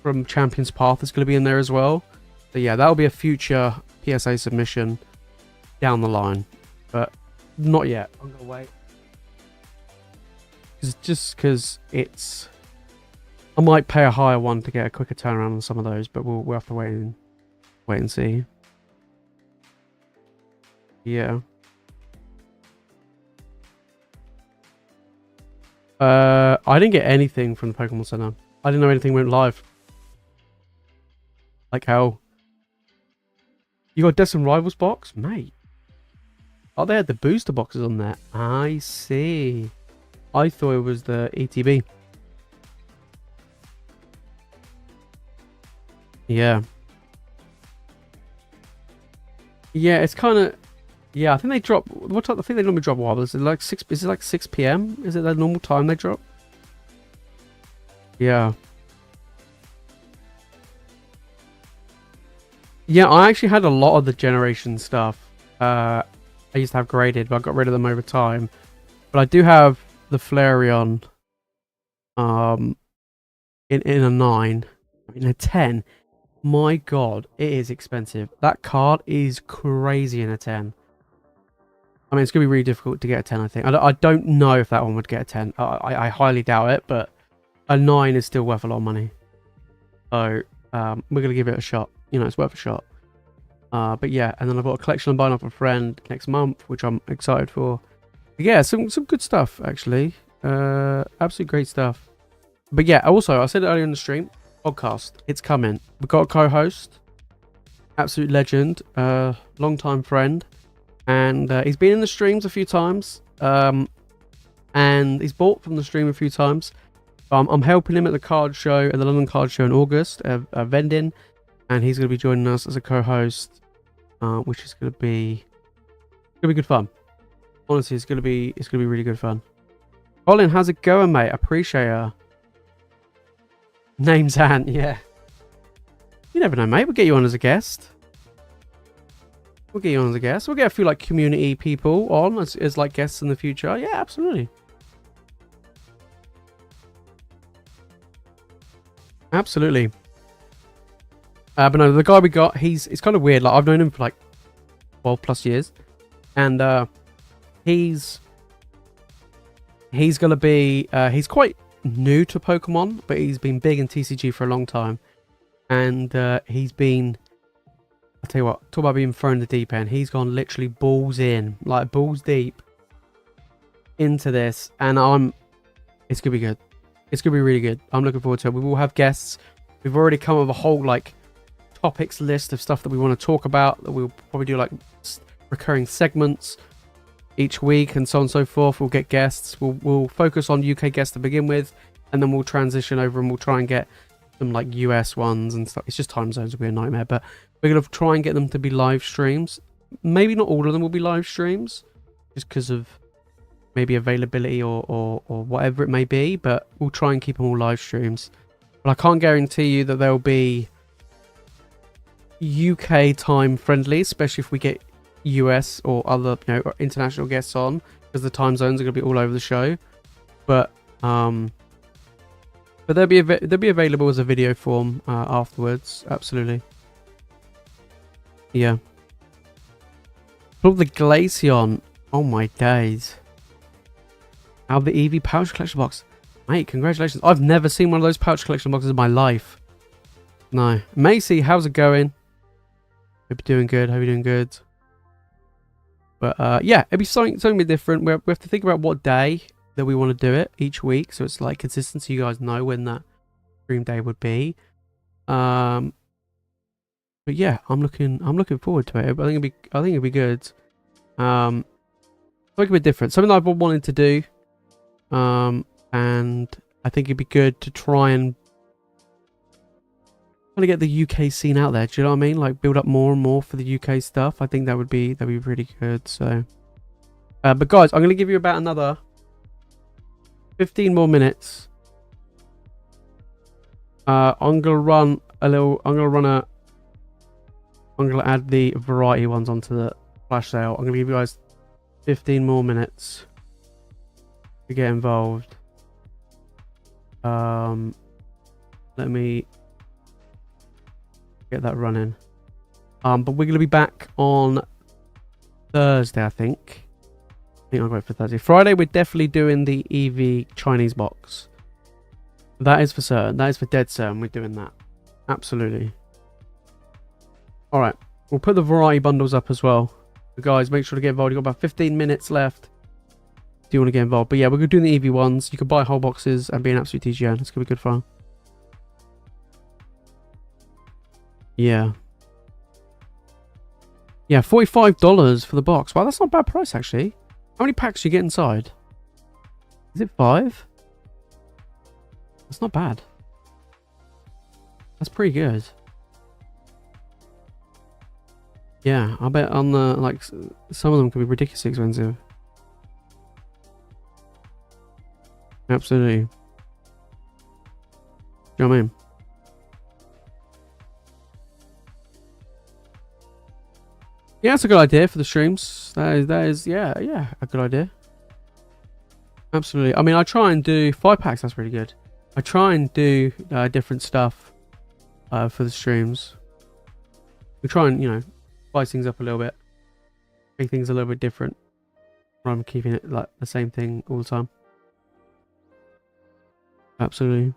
from Champion's Path is going to be in there as well. So yeah, that'll be a future PSA submission down the line. But not yet. I'm going to wait. Just because it's... I might pay a higher one to get a quicker turnaround on some of those, but we'll have to wait and see. Yeah. I didn't get anything from the Pokemon Center. I didn't know anything went live. Like how? You got Destined Rivals box? Mate. Oh, they had the booster boxes on there. I see. I thought it was the ETB. Yeah. Yeah, it's kind of... Yeah, I think they drop... What time? I think they normally drop what? Is it like 6... Is it like 6 PM? Is it the normal time they drop? Yeah. Yeah, I actually had a lot of the generation stuff. I used to have graded, but I got rid of them over time. But I do have the Flareon in a 9. In a 10. My god, it is expensive. That card is crazy in a 10. I mean, it's going to be really difficult to get a 10, I think. I don't know if that one would get a 10. I highly doubt it, but a 9 is still worth a lot of money. So, we're going to give it a shot. You know, it's worth a shot. But yeah, and then I've got a collection I'm buying off a friend next month, which I'm excited for. But yeah, some good stuff, actually. Absolutely great stuff. But yeah, also, I said it earlier in the stream, podcast, it's coming. We've got a co-host, absolute legend, long-time friend. And he's been in the streams a few times. And he's bought from the stream a few times. I'm helping him at the card show, at the London Card Show in August, vending. And he's going to be joining us as a co-host, which is going to be good fun. Honestly, it's going to be really good fun. Colin, how's it going, mate? Appreciate her. Name's Ant, yeah. You never know, mate. We'll get you on as a guest. We'll get you on as a guest. We'll get a few like community people on as like guests in the future. Yeah, absolutely. Absolutely. But no, the guy we got, it's kind of weird. Like I've known him for like 12 plus years, and he's gonna be he's quite new to Pokemon, but he's been big in TCG for a long time, and he's been. I'll tell you what, talk about being thrown in the deep end. He's gone literally balls in, like balls deep into this, and it's gonna be good. It's gonna be really good. I'm looking forward to it. We will have guests. We've already come up with a whole like topics list of stuff that we want to talk about. That we'll probably do like recurring segments each week and so on and so forth. We'll get guests. We'll focus on UK guests to begin with, and then we'll transition over and we'll try and get some like US ones and stuff. It's just time zones will be a nightmare, but we're gonna try and get them to be live streams. Maybe not all of them will be live streams, just because of maybe availability or whatever it may be. But we'll try and keep them all live streams. But I can't guarantee you that they'll be UK time friendly, especially if we get US or other or international guests on, because the time zones are gonna be all over the show. But they'll be available as a video form afterwards. Absolutely. Yeah. Pull the Glaceon. Oh my days. Out of the EV pouch collection box. Mate, congratulations. I've never seen one of those pouch collection boxes in my life. No. Macy, how's it going? Hope you're doing good. Hope you're doing good. But yeah, it'd be something a bit different. We have to think about what day that we want to do it each week, so it's like consistent, so you guys know when that stream day would be. But yeah, I'm looking forward to it. I think it'd be good. Something a bit different, something that I've been wanting to do. And I think it'd be good to try and kind of get the UK scene out there. Do you know what I mean? Like build up more and more for the UK stuff. I think that'd be really good. So, but guys, I'm gonna give you about another 15 more minutes. I'm gonna add the variety ones onto the flash sale. I'm gonna give you guys 15 more minutes to get involved. Let me get that running. But we're gonna be back on Thursday, I think. I'll go for Thursday. Friday, we're definitely doing the EV Chinese box. That is for certain. That is for dead certain. We're doing that. Absolutely. All right. We'll put the variety bundles up as well. So guys, make sure to get involved. You've got about 15 minutes left. Do you want to get involved? But yeah, we're going to do the EV ones. You can buy whole boxes and be an absolute TGN. It's going to be good fun. Yeah. Yeah, $45 for the box. Wow, that's not a bad price, actually. How many packs do you get inside? Is it 5? That's not bad. That's pretty good. Yeah, I bet on the, like, some of them could be ridiculously expensive. Absolutely. Do you know what I mean? Yeah, that's a good idea for the streams. That is, yeah, a good idea. Absolutely. I mean, I try and do 5 packs. That's really good. I try and do different stuff for the streams. We try and, you know, spice things up a little bit, make things a little bit different. I'm keeping it like the same thing all the time. Absolutely.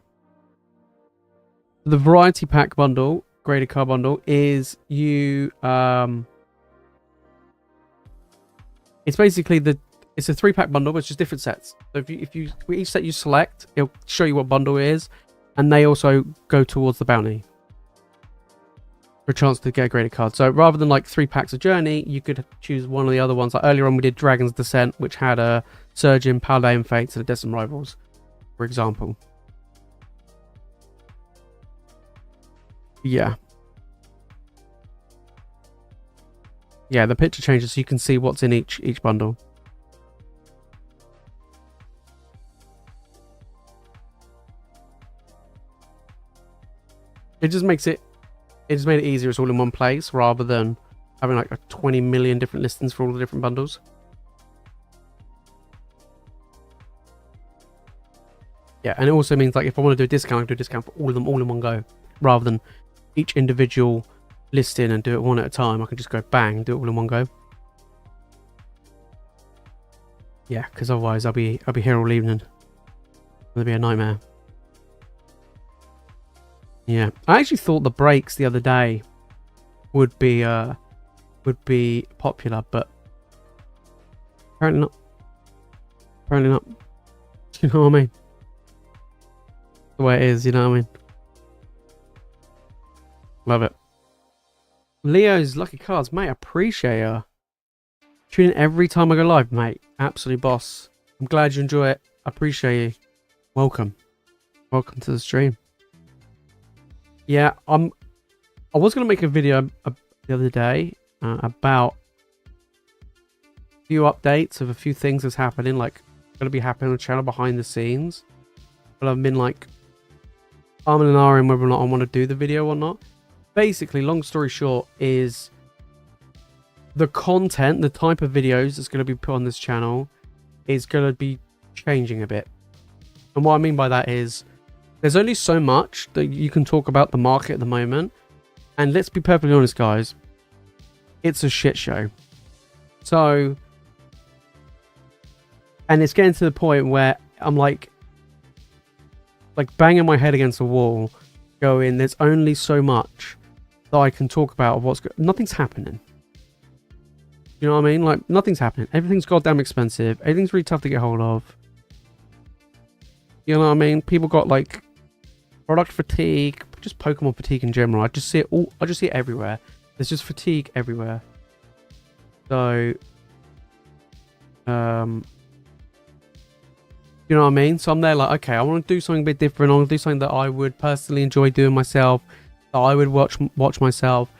The variety pack bundle, graded card bundle, is you it's basically it's a 3-pack bundle, but it's just different sets. So if you each set you select, it'll show you what bundle it is, and they also go towards the bounty for a chance to get a graded card. So rather than like 3 packs of Journey, you could choose one of the other ones. Like earlier on, we did Dragon's Descent, which had a Surgeon, Paldean Fates, and a Destined Rivals, for example. Yeah. Yeah, the picture changes so you can see what's in each bundle. It just makes it just made it easier. It's all in one place rather than having like 20 million different listings for all the different bundles. Yeah, and it also means like if I want to do a discount, I can do a discount for all of them all in one go rather than each individual listing and do it one at a time. I can just go bang, do it all in one go. Yeah, because otherwise I'll be here all evening. It'll be a nightmare. Yeah, I actually thought the breaks the other day would be popular, but apparently not. Apparently not. You know what I mean? The way it is, you know what I mean? Love it. Leo's lucky cards, mate. Appreciate you. Tune in every time I go live, mate. Absolute boss. I'm glad you enjoy it. I appreciate you. Welcome. Welcome to the stream. Yeah, I was going to make a video the other day about a few updates of a few things that's happening, like going to be happening on the channel behind the scenes. But I've been like arming and ahhing whether or not I want to do the video or not. Basically, long story short, is the content, the type of videos that's going to be put on this channel is going to be changing a bit. And what I mean by that is there's only so much that you can talk about the market at the moment. And let's be perfectly honest, guys, it's a shit show. So And it's getting to the point where I'm like banging my head against the wall, going, there's only so much that I can talk about of what's nothing's happening. You know what I mean? Like, nothing's happening. Everything's goddamn expensive. Everything's really tough to get hold of. You know what I mean? People got like product fatigue, just Pokemon fatigue in general. I just see it everywhere. There's just fatigue everywhere. So, you know what I mean? So I'm there like, okay, I want to do something a bit different. I want to do something that I would personally enjoy doing myself, that I would watch myself.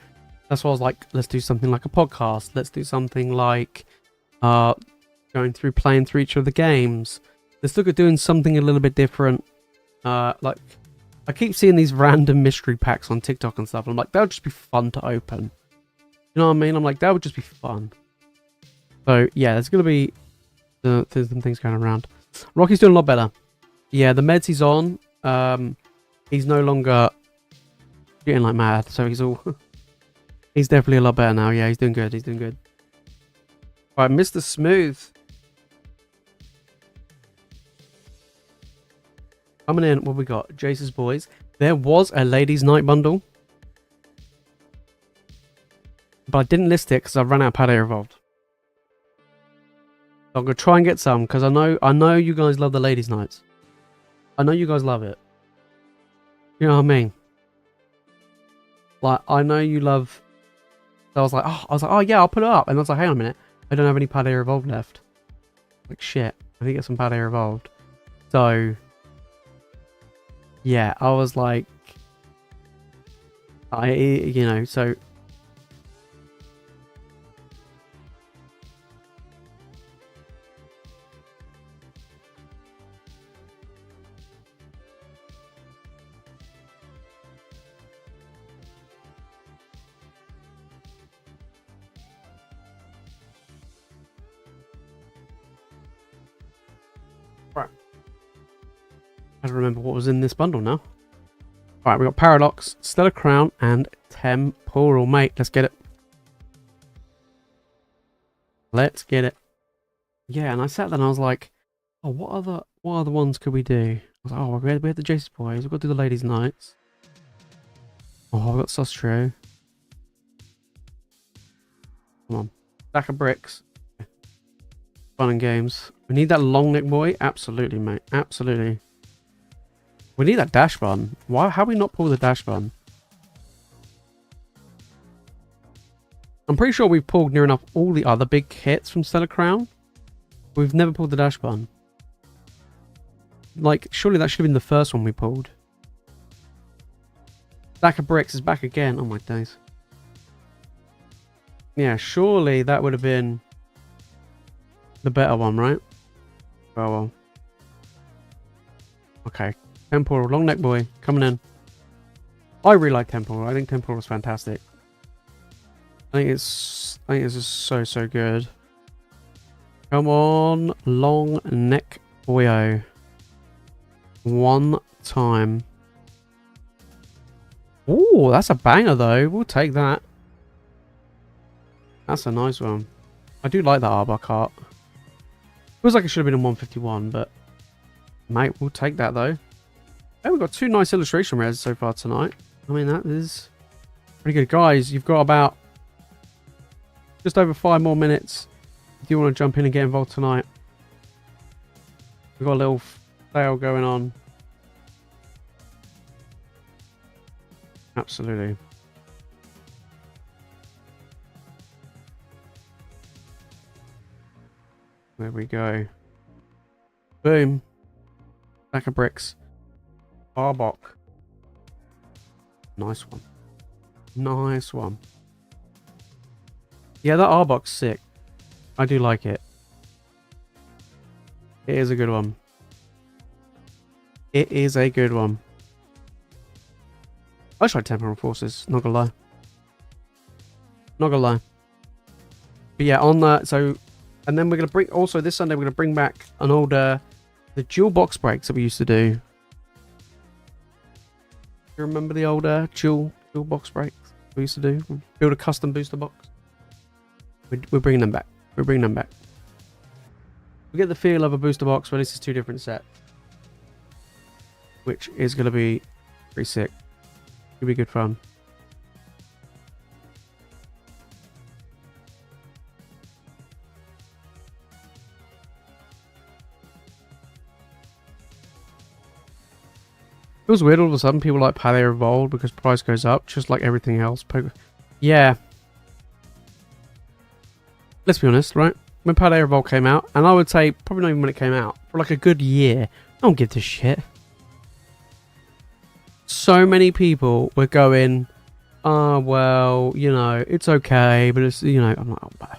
That's why I was like, let's do something like a podcast. Let's do something like playing through each of the games. Let's look at doing something a little bit different. Like, I keep seeing these random mystery packs on TikTok and stuff. I'm like, that would just be fun to open. You know what I mean? I'm like, that would just be fun. So yeah, there's gonna be some things going around. Rocky's doing a lot better. Yeah, the meds he's on, he's no longer getting like mad. So he's all, he's definitely a lot better now. Yeah, he's doing good. He's doing good. All right, Mr. Smooth. Coming in, what we got? Jace's Boys. There was a Ladies' Night bundle, but I didn't list it because I ran out of Paldean Evolved. So I'm gonna try and get some because I know you guys love the Ladies' Nights. I know you guys love it. You know what I mean? Like, I know you love. So I was like, oh yeah, I'll put it up, and I was like, hang on a minute, I don't have any Paldean Evolved left. Like shit, I need to get some Paldean Evolved. So yeah, I was like, so. Right. I don't remember what was in this bundle now. Alright, we got Paradox, Stellar Crown, and Temporal. Mate, let's get it. Let's get it. Yeah, and I sat there and I was like, oh, what other ones could we do? I was like, oh, we had the Jace's Boys, we've got to do the Ladies' Nights. Oh, I've got Sustro. Come on. Stack of bricks. Fun and games. We need that long neck boy. Absolutely, mate. Absolutely. We need that dash bun. Why? How we not pull the dash bun? I'm pretty sure we've pulled near enough all the other big hits from Stellar Crown. We've never pulled the dash bun. Like, surely that should have been the first one we pulled. Stack of bricks is back again. Oh my days. Yeah, surely that would have been the better one, right? Oh well. Okay. Temporal, long neck boy, coming in. I really like Temporal. I think Temporal is fantastic. I think it's just so good. Come on, long neck boyo. One time. Ooh, that's a banger though. We'll take that. That's a nice one. I do like that Arbok art. Feels like it should have been in 151, but mate, we'll take that though. Hey, we've got two nice illustration rares so far tonight. I mean, that is pretty good. Guys, you've got about just over 5 more minutes if you want to jump in and get involved tonight. We've got a little sale going on. Absolutely. There we go. Boom. Stack of bricks. Arbok. Nice one. Nice one. Yeah, that Arbok's sick. I do like it. It is a good one. It is a good one. I tried Temporal Forces, not gonna lie. Not gonna lie. But yeah, on that, so, and then we're gonna bring, also this Sunday, we're gonna bring back an older, the dual box breaks that we used to do. You remember the older dual box breaks we used to do? Build a custom booster box. We're bringing them back. We're bringing them back. We get the feel of a booster box releases 2 different sets, which is going to be pretty sick. It'll be good fun. Feels weird all of a sudden people like Paldean Evolved because price goes up, just like everything else. Yeah. Let's be honest, right? When Paldean Evolved came out, and I would say probably not even when it came out, for like a good year, I don't give a shit. So many people were going, oh, well, you know, it's okay, but it's, you know, I'm like, oh,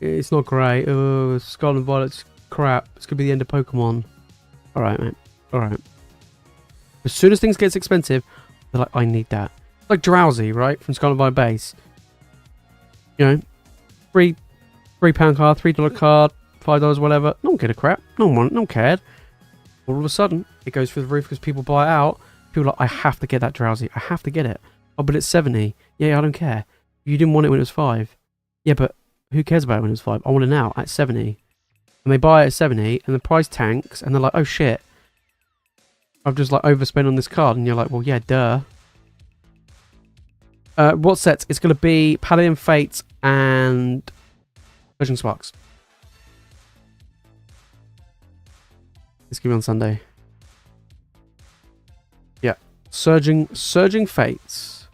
it's not great. Oh, Scarlet and Violet's crap. It's going to be the end of Pokemon. Alright, mate. Alright. As soon as things get expensive, they're like, I need that. It's like Drowsy, right? From Scarlet Violet base. You know, £3 card, $3 card, $5, whatever. No one gave a crap. No one cared. All of a sudden, it goes through the roof because people buy it out. People are like, I have to get that Drowsy. I have to get it. Oh, but it's 70. Yeah, I don't care. You didn't want it when it was 5. Yeah, but who cares about it when it was 5? I want it now at 70. And they buy it at 70, and the price tanks, and they're like, oh shit. I've just like overspent on this card, and you're like, well, yeah, duh. What sets? It's going to be Paldean Fates and Surging Sparks. It's going to be on Sunday. Yeah, Surging Fates.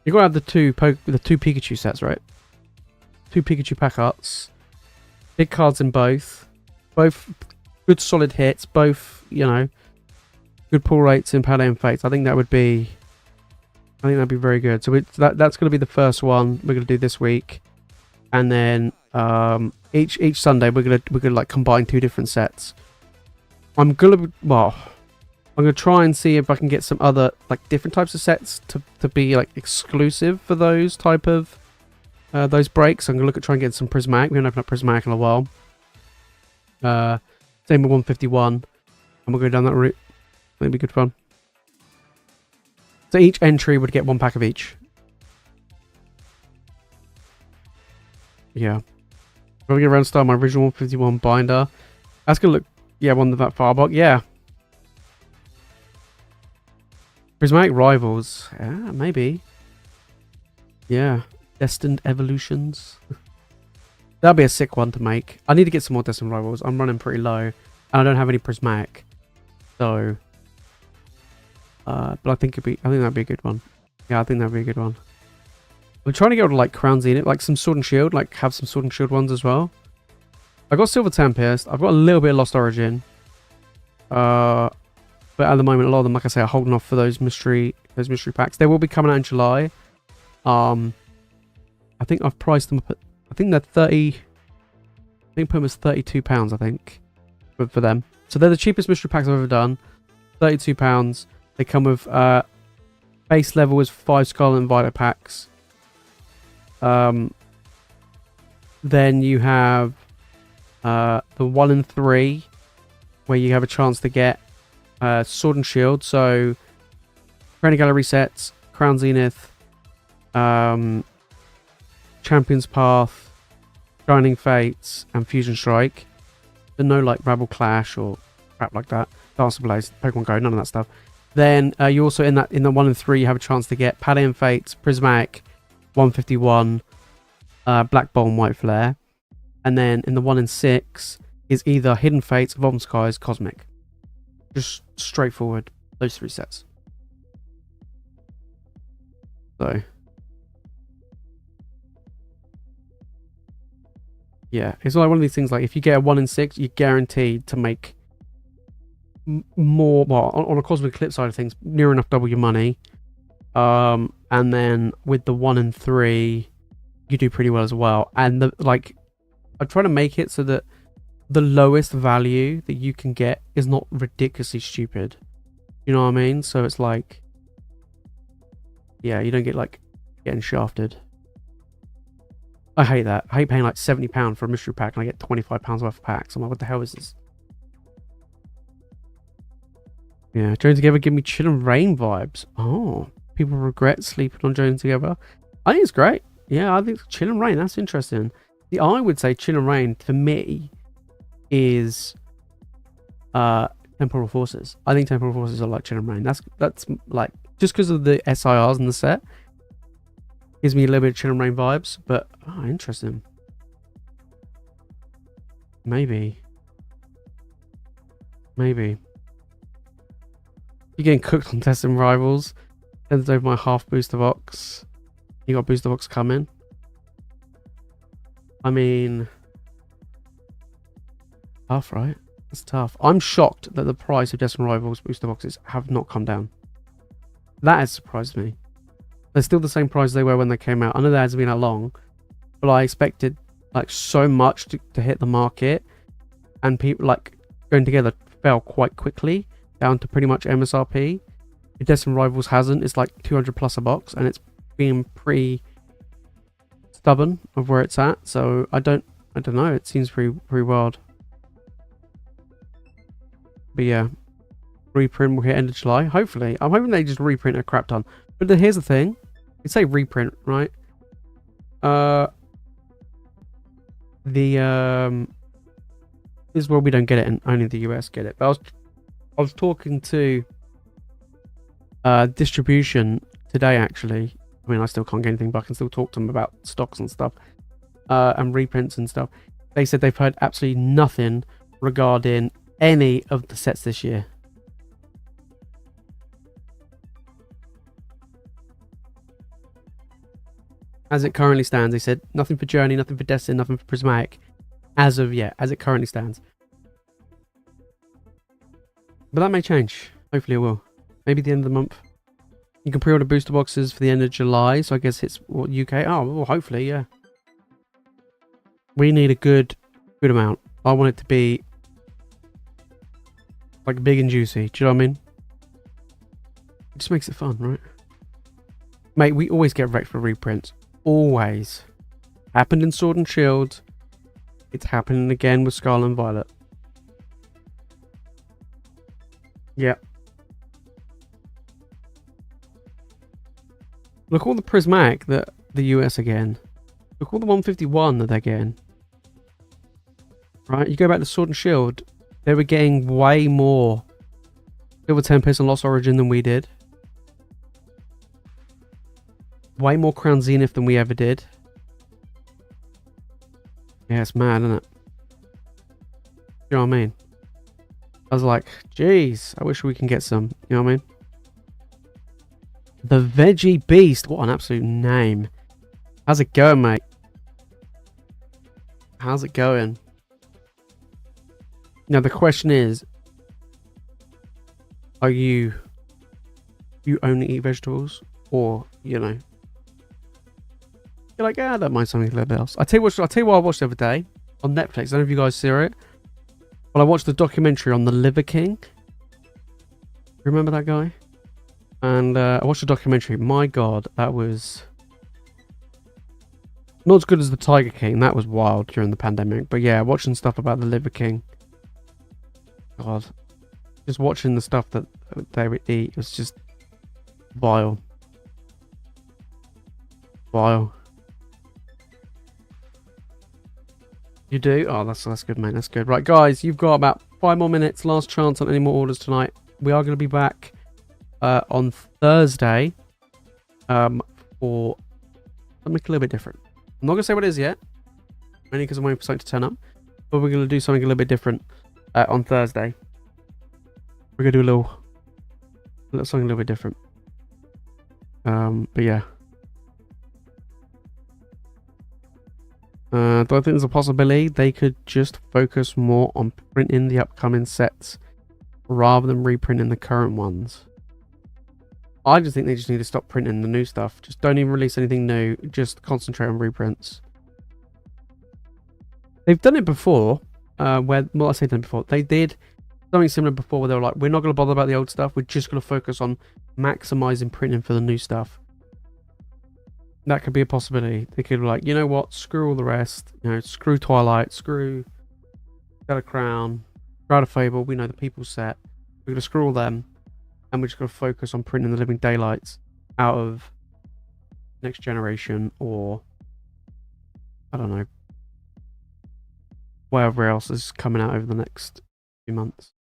You got to have the two Pikachu sets, right? 2 Pikachu pack arts. Big cards in both. Both good solid hits. Both, you know, good pull rates in Paldean Fates. I think that'd be very good. So that's going to be the first one we're going to do this week, and then each Sunday we're gonna like combine 2 different sets. I'm gonna try and see if I can get some other like different types of sets to be like exclusive for those type of those breaks. I'm gonna look at trying to get some Prismatic. We haven't opened up Prismatic in a while. Same with 151, and we'll go down that route. It'll be good fun. So each entry would get 1 pack of each. Yeah. We're going to get around to start my original 151 binder. That's going to look... Yeah, one of that Farbok. Yeah. Prismatic Rivals. Yeah, maybe. Yeah. Destined Evolutions. That'll be a sick one to make. I need to get some more Destined Rivals. I'm running pretty low. And I don't have any Prismatic. So... but I think that'd be a good one. Yeah, I think that'd be a good one. I'm trying to get like Crown Zenith, like some Sword and Shield, like have some Sword and Shield ones as well. I got Silver Tempest. I've got a little bit of Lost Origin. But at the moment, a lot of them, like I say, are holding off for those mystery packs. They will be coming out in July. I think I've priced them up at, I think they're 30. I think put them as £32. I think for them. So they're the cheapest mystery packs I've ever done. £32. They come with base level is 5 Scarlet and Violet packs. Then you have the 1 and 3, where you have a chance to get Sword and Shield. So Trainer Gallery sets, Crown Zenith, Champion's Path, Shining Fates, and Fusion Strike. There's no like Rabble Clash or crap like that. Dancer Blaze, Pokemon Go, none of that stuff. Then you also in the 1 and 3 you have a chance to get Paldean Fates, Prismatic, 151, Black Bolt, and White Flare. And then in the 1 and 6 is either Hidden Fates, Evolving Skies, Cosmic. Just straightforward, those 3 sets. So yeah, it's like one of these things, like if you get a 1 and 6, you're guaranteed to make more, well, on a Cosmic Eclipse side of things, near enough double your money. And then with the 1 and 3, you do pretty well as well. And I try to make it so that the lowest value that you can get is not ridiculously stupid. You know what I mean? So it's like, yeah, you don't get like getting shafted. I hate that. I hate paying like £70 for a mystery pack and I get £25 worth of packs. I'm like, what the hell is this? Yeah, Join Together give me Chill and Rain vibes. Oh, people regret sleeping on Join Together. I think it's great. Yeah, I think Chill and Rain, that's interesting. I would say Chill and Rain for me is Temporal Forces. I think Temporal Forces are like Chill and Rain. That's like just because of the SIRs in the set gives me a little bit of Chill and Rain vibes. But interesting. Maybe. You're getting cooked on testing rivals. Sends over my half booster box. You got booster box coming. I mean, tough, right? It's tough. I'm shocked that the price of Destined Rivals booster boxes have not come down. That has surprised me. They're still the same price they were when they came out. I know that hasn't been that long, but I expected like so much to hit the market, and people like going together fell quite quickly down to pretty much MSRP. If Destined Rivals hasn't, it's like 200 plus a box, and it's being pretty stubborn of where it's at. So I don't know. It seems pretty wild. But yeah, reprint will hit end of July. Hopefully, I'm hoping they just reprint a crap ton. But here's the thing: you say reprint, right? This is where we don't get it, and only the US get it. But I was talking to distribution today, actually. I mean, I still can't get anything, but I can still talk to them about stocks and stuff, and reprints and stuff. They said they've heard absolutely nothing regarding any of the sets this year. As it currently stands, they said nothing for Journey, nothing for Destiny, nothing for Prismatic, as of yet, as it currently stands. But that may change. Hopefully it will. Maybe the end of the month. You can pre-order booster boxes for the end of July, so I guess it's what, UK? Oh, well, hopefully, yeah. We need a good amount. I want it to be like big and juicy. Do you know what I mean? It just makes it fun, right? Mate, we always get wrecked for reprints. Always. Happened in Sword and Shield. It's happening again with Scarlet and Violet. Yeah. Look all the Prismatic that the US are getting. Look all the 151 that they're getting. Right, you go back to Sword and Shield, they were getting way more Silver Tempest and Lost Origin than we did. Way more Crown Zenith than we ever did. Yeah, it's mad, isn't it? You know what I mean? I was like, geez, I wish we can get some. You know what I mean? The Veggie Beast. What an absolute name. How's it going, mate? How's it going? Now, the question is, are you only eat vegetables? Or, you know, you're like, I don't mind something a little bit else. I'll tell you what I watched the other day on Netflix. I don't know if you guys saw it. But I watched the documentary on the Liver King. Remember that guy? And I watched the documentary. My God, that was not as good as the Tiger King. That was wild during the pandemic. But yeah, watching stuff about the Liver King. God. Just watching the stuff that they would eat was just vile. Vile. You do? Oh, that's good, mate. That's good. Right, guys, you've got about 5 more minutes. Last chance on any more orders tonight. We are going to be back on Thursday for something a little bit different. I'm not going to say what it is yet, mainly because I'm waiting for something to turn up. But we're going to do something a little bit different on Thursday. We're going to do a little something a little bit different. But yeah. Do I think there's a possibility they could just focus more on printing the upcoming sets rather than reprinting the current ones? I just think they just need to stop printing the new stuff. Just don't even release anything new. Just concentrate on reprints. They've done it before. They did something similar before where they were like, we're not going to bother about the old stuff. We're just going to focus on maximizing printing for the new stuff. That could be a possibility. They could be like, you know what? Screw all the rest. You know, screw Twilight. Screw Shadow Crown. Shroud of Fable. We know the people set. We're going to screw all them. And we're just going to focus on printing the Living Daylights out of Next Generation or, I don't know, whatever else is coming out over the next few months.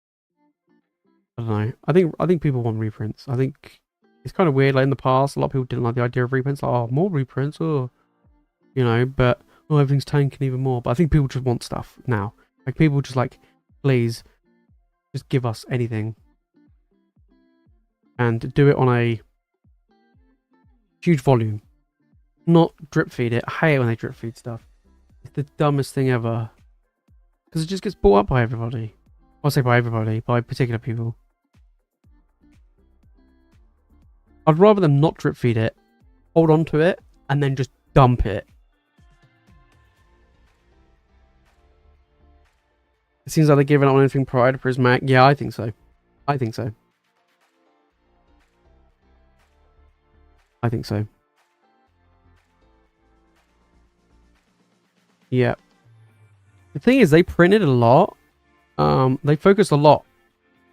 I don't know. I think people want reprints. I think it's kind of weird. Like in the past, a lot of people didn't like the idea of reprints. Like, oh, more reprints, oh, you know. But everything's tanking even more. But I think people just want stuff now. Like people just like, please, just give us anything, and do it on a huge volume, not drip feed it. I hate it when they drip feed stuff. It's the dumbest thing ever, because it just gets bought up by everybody. I'll say by everybody, by particular people. I'd rather them not drip feed it, hold on to it, and then just dump it. It seems like they're giving up on anything prior to Prismatic. Yeah, I think so. I think so. I think so. Yeah. The thing is, they printed a lot. They focused a lot.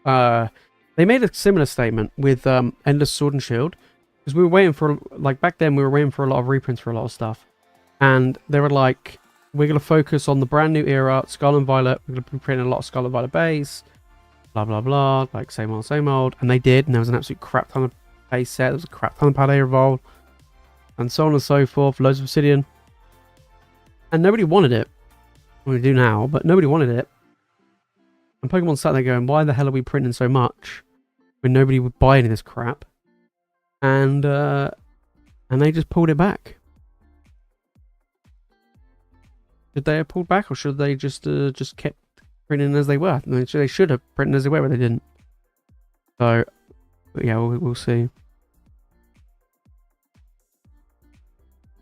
They made a similar statement with Endless Sword and Shield, because we were waiting for, like, back then we were waiting for a lot of reprints for a lot of stuff, and they were like, we're going to focus on the brand new era, Scarlet and Violet. We're going to be printing a lot of Scarlet and Violet base, blah blah blah, like same old, and they did, and there was an absolute crap ton of base set, there was a crap ton of Paldean Evolved, and so on and so forth, loads of Obsidian, and nobody wanted it. We do now, but nobody wanted it. And Pokemon sat there going, why the hell are we printing so much when nobody would buy any of this crap? And they just pulled it back. Should they have pulled back, or should they just kept printing as they were? They should have printed as they were, but they didn't. So, but yeah, we'll see.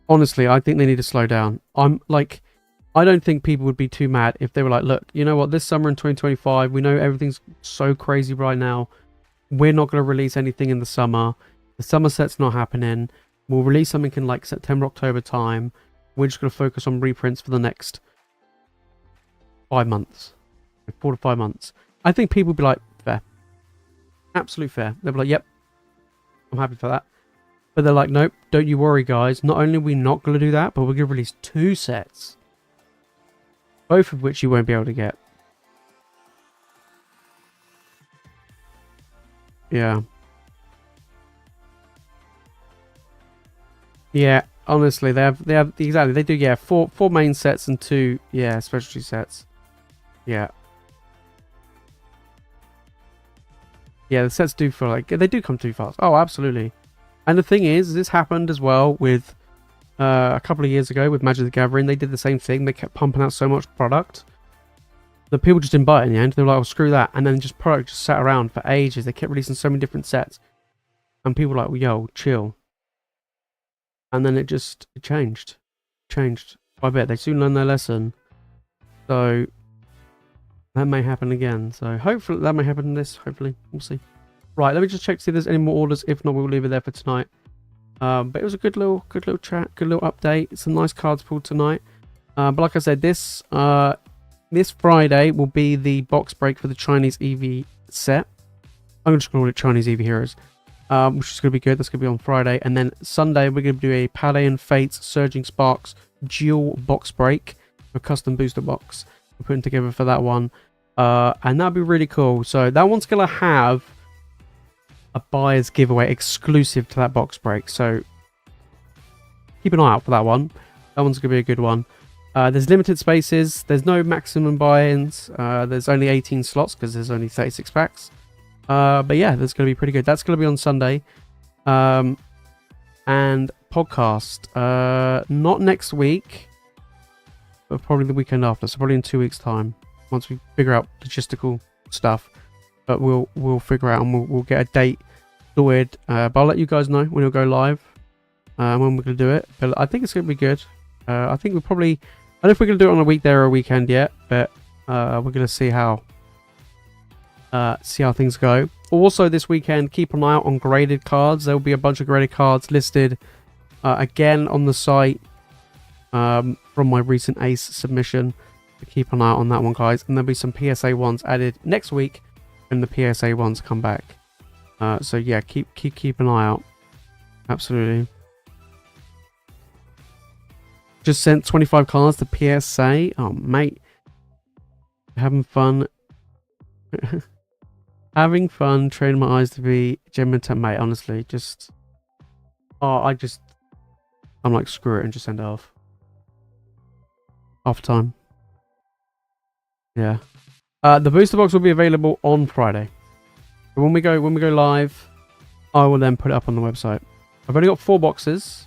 Honestly, I think they need to slow down. I don't think people would be too mad if they were like, look, you know what, this summer in 2025, we know everything's so crazy right now. We're not going to release anything in the summer. The summer set's not happening. We'll release something in like September, October time. We're just going to focus on reprints for the next 5 months. 4 to 5 months. I think people would be like, fair. Absolute fair. They'll be like, yep, I'm happy for that. But they're like, nope, don't you worry, guys. Not only are we not going to do that, but we're going to release 2 sets. Both of which you won't be able to get. Yeah. Yeah, honestly, they have exactly, they do, yeah, four main sets and 2, yeah, specialty sets. Yeah. Yeah, the sets do feel like, they do come too fast. Oh, absolutely. And the thing is, this happened as well with a couple of years ago with Magic the Gathering. They did the same thing. They kept pumping out so much product that people just didn't buy it in the end. They were like, oh, screw that. And then product just sat around for ages. They kept releasing so many different sets. And people were like, well, yo, chill. And then it changed. Changed quite a bit. They soon learned their lesson. So that may happen again. So hopefully that may happen in this. Hopefully. We'll see. Right, let me just check to see if there's any more orders. If not, we'll leave it there for tonight. But it was a good little chat, good little update. Some nice cards pulled tonight. But like I said, this Friday will be the box break for the Chinese EV set. I'm just going to call it Chinese EV Heroes, which is going to be good. That's going to be on Friday. And then Sunday, we're going to do a Paldean Fates Surging Sparks dual box break, a custom booster box we're putting together for that one. And that'll be really cool. So that one's going to have a buyer's giveaway exclusive to that box break, so keep an eye out for that one. That one's gonna be a good one. There's limited spaces, there's no maximum buy-ins, there's only 18 slots because there's only 36 packs, but yeah, that's gonna be pretty good. That's gonna be on Sunday. And podcast, not next week, but probably the weekend after, so probably in 2 weeks time, once we figure out logistical stuff. But we'll figure out, and we'll get a date sorted. But I'll let you guys know when it'll go live, when we're gonna do it. But I think it's gonna be good. I think we'll probably, I don't know if we're gonna do it on a weekday or a weekend yet, but we're gonna see how things go. Also this weekend, keep an eye out on graded cards. There will be a bunch of graded cards listed again on the site from my recent Ace submission. So keep an eye out on that one, guys. And there'll be some PSA ones added next week when the PSA ones come back. So yeah, keep an eye out. Absolutely. Just sent 25 cards to PSA. Oh mate, Having fun. Having fun training my eyes to be genuine, mate. Honestly, just I'm like, screw it and just send it off. Half time. Yeah. The booster box will be available on Friday. So when we go live, I will then put it up on the website. I've only got 4 boxes.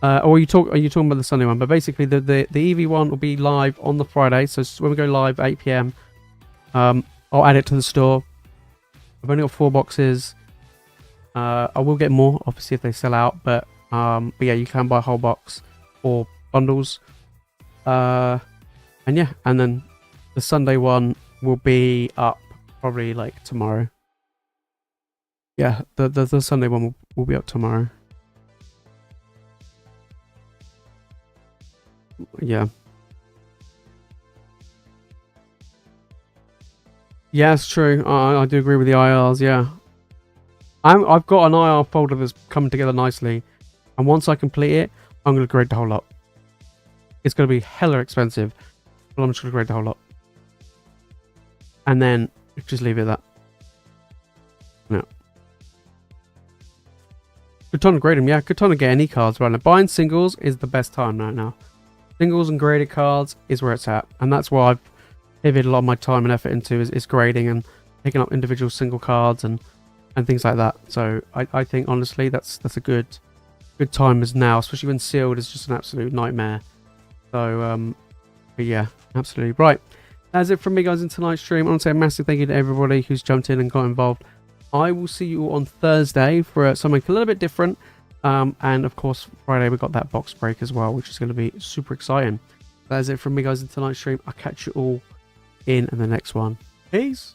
Or are you talking about the Sunday one? But basically, the EV one will be live on the Friday. So when we go live 8 PM, I'll add it to the store. I've only got 4 boxes. I will get more, obviously, if they sell out. But yeah, you can buy a whole box or bundles. And yeah, and then the Sunday one will be up probably like tomorrow. Yeah, the Sunday one will be up tomorrow. Yeah. Yeah, it's true. I do agree with the IRs, yeah. I've got an IR folder that's coming together nicely. And once I complete it, I'm going to grade the whole lot. It's going to be hella expensive. But I'm just going to grade the whole lot. And then just leave it at that. Yeah. Good time to grade them. Yeah, good time to get any cards right now. Buying singles is the best time right now. Singles and graded cards is where it's at. And that's why I've pivoted a lot of my time and effort into is grading and picking up individual single cards and things like that. So I think, honestly, that's a good time as now, especially when sealed is just an absolute nightmare. So, but yeah, absolutely. Right. That's it from me, guys, in tonight's stream. I want to say a massive thank you to everybody who's jumped in and got involved. I will see you on Thursday for something a little bit different. And of course, Friday we got that box break as well, which is going to be super exciting. That is it from me, guys, in tonight's stream. I'll catch you all in the next one. Peace.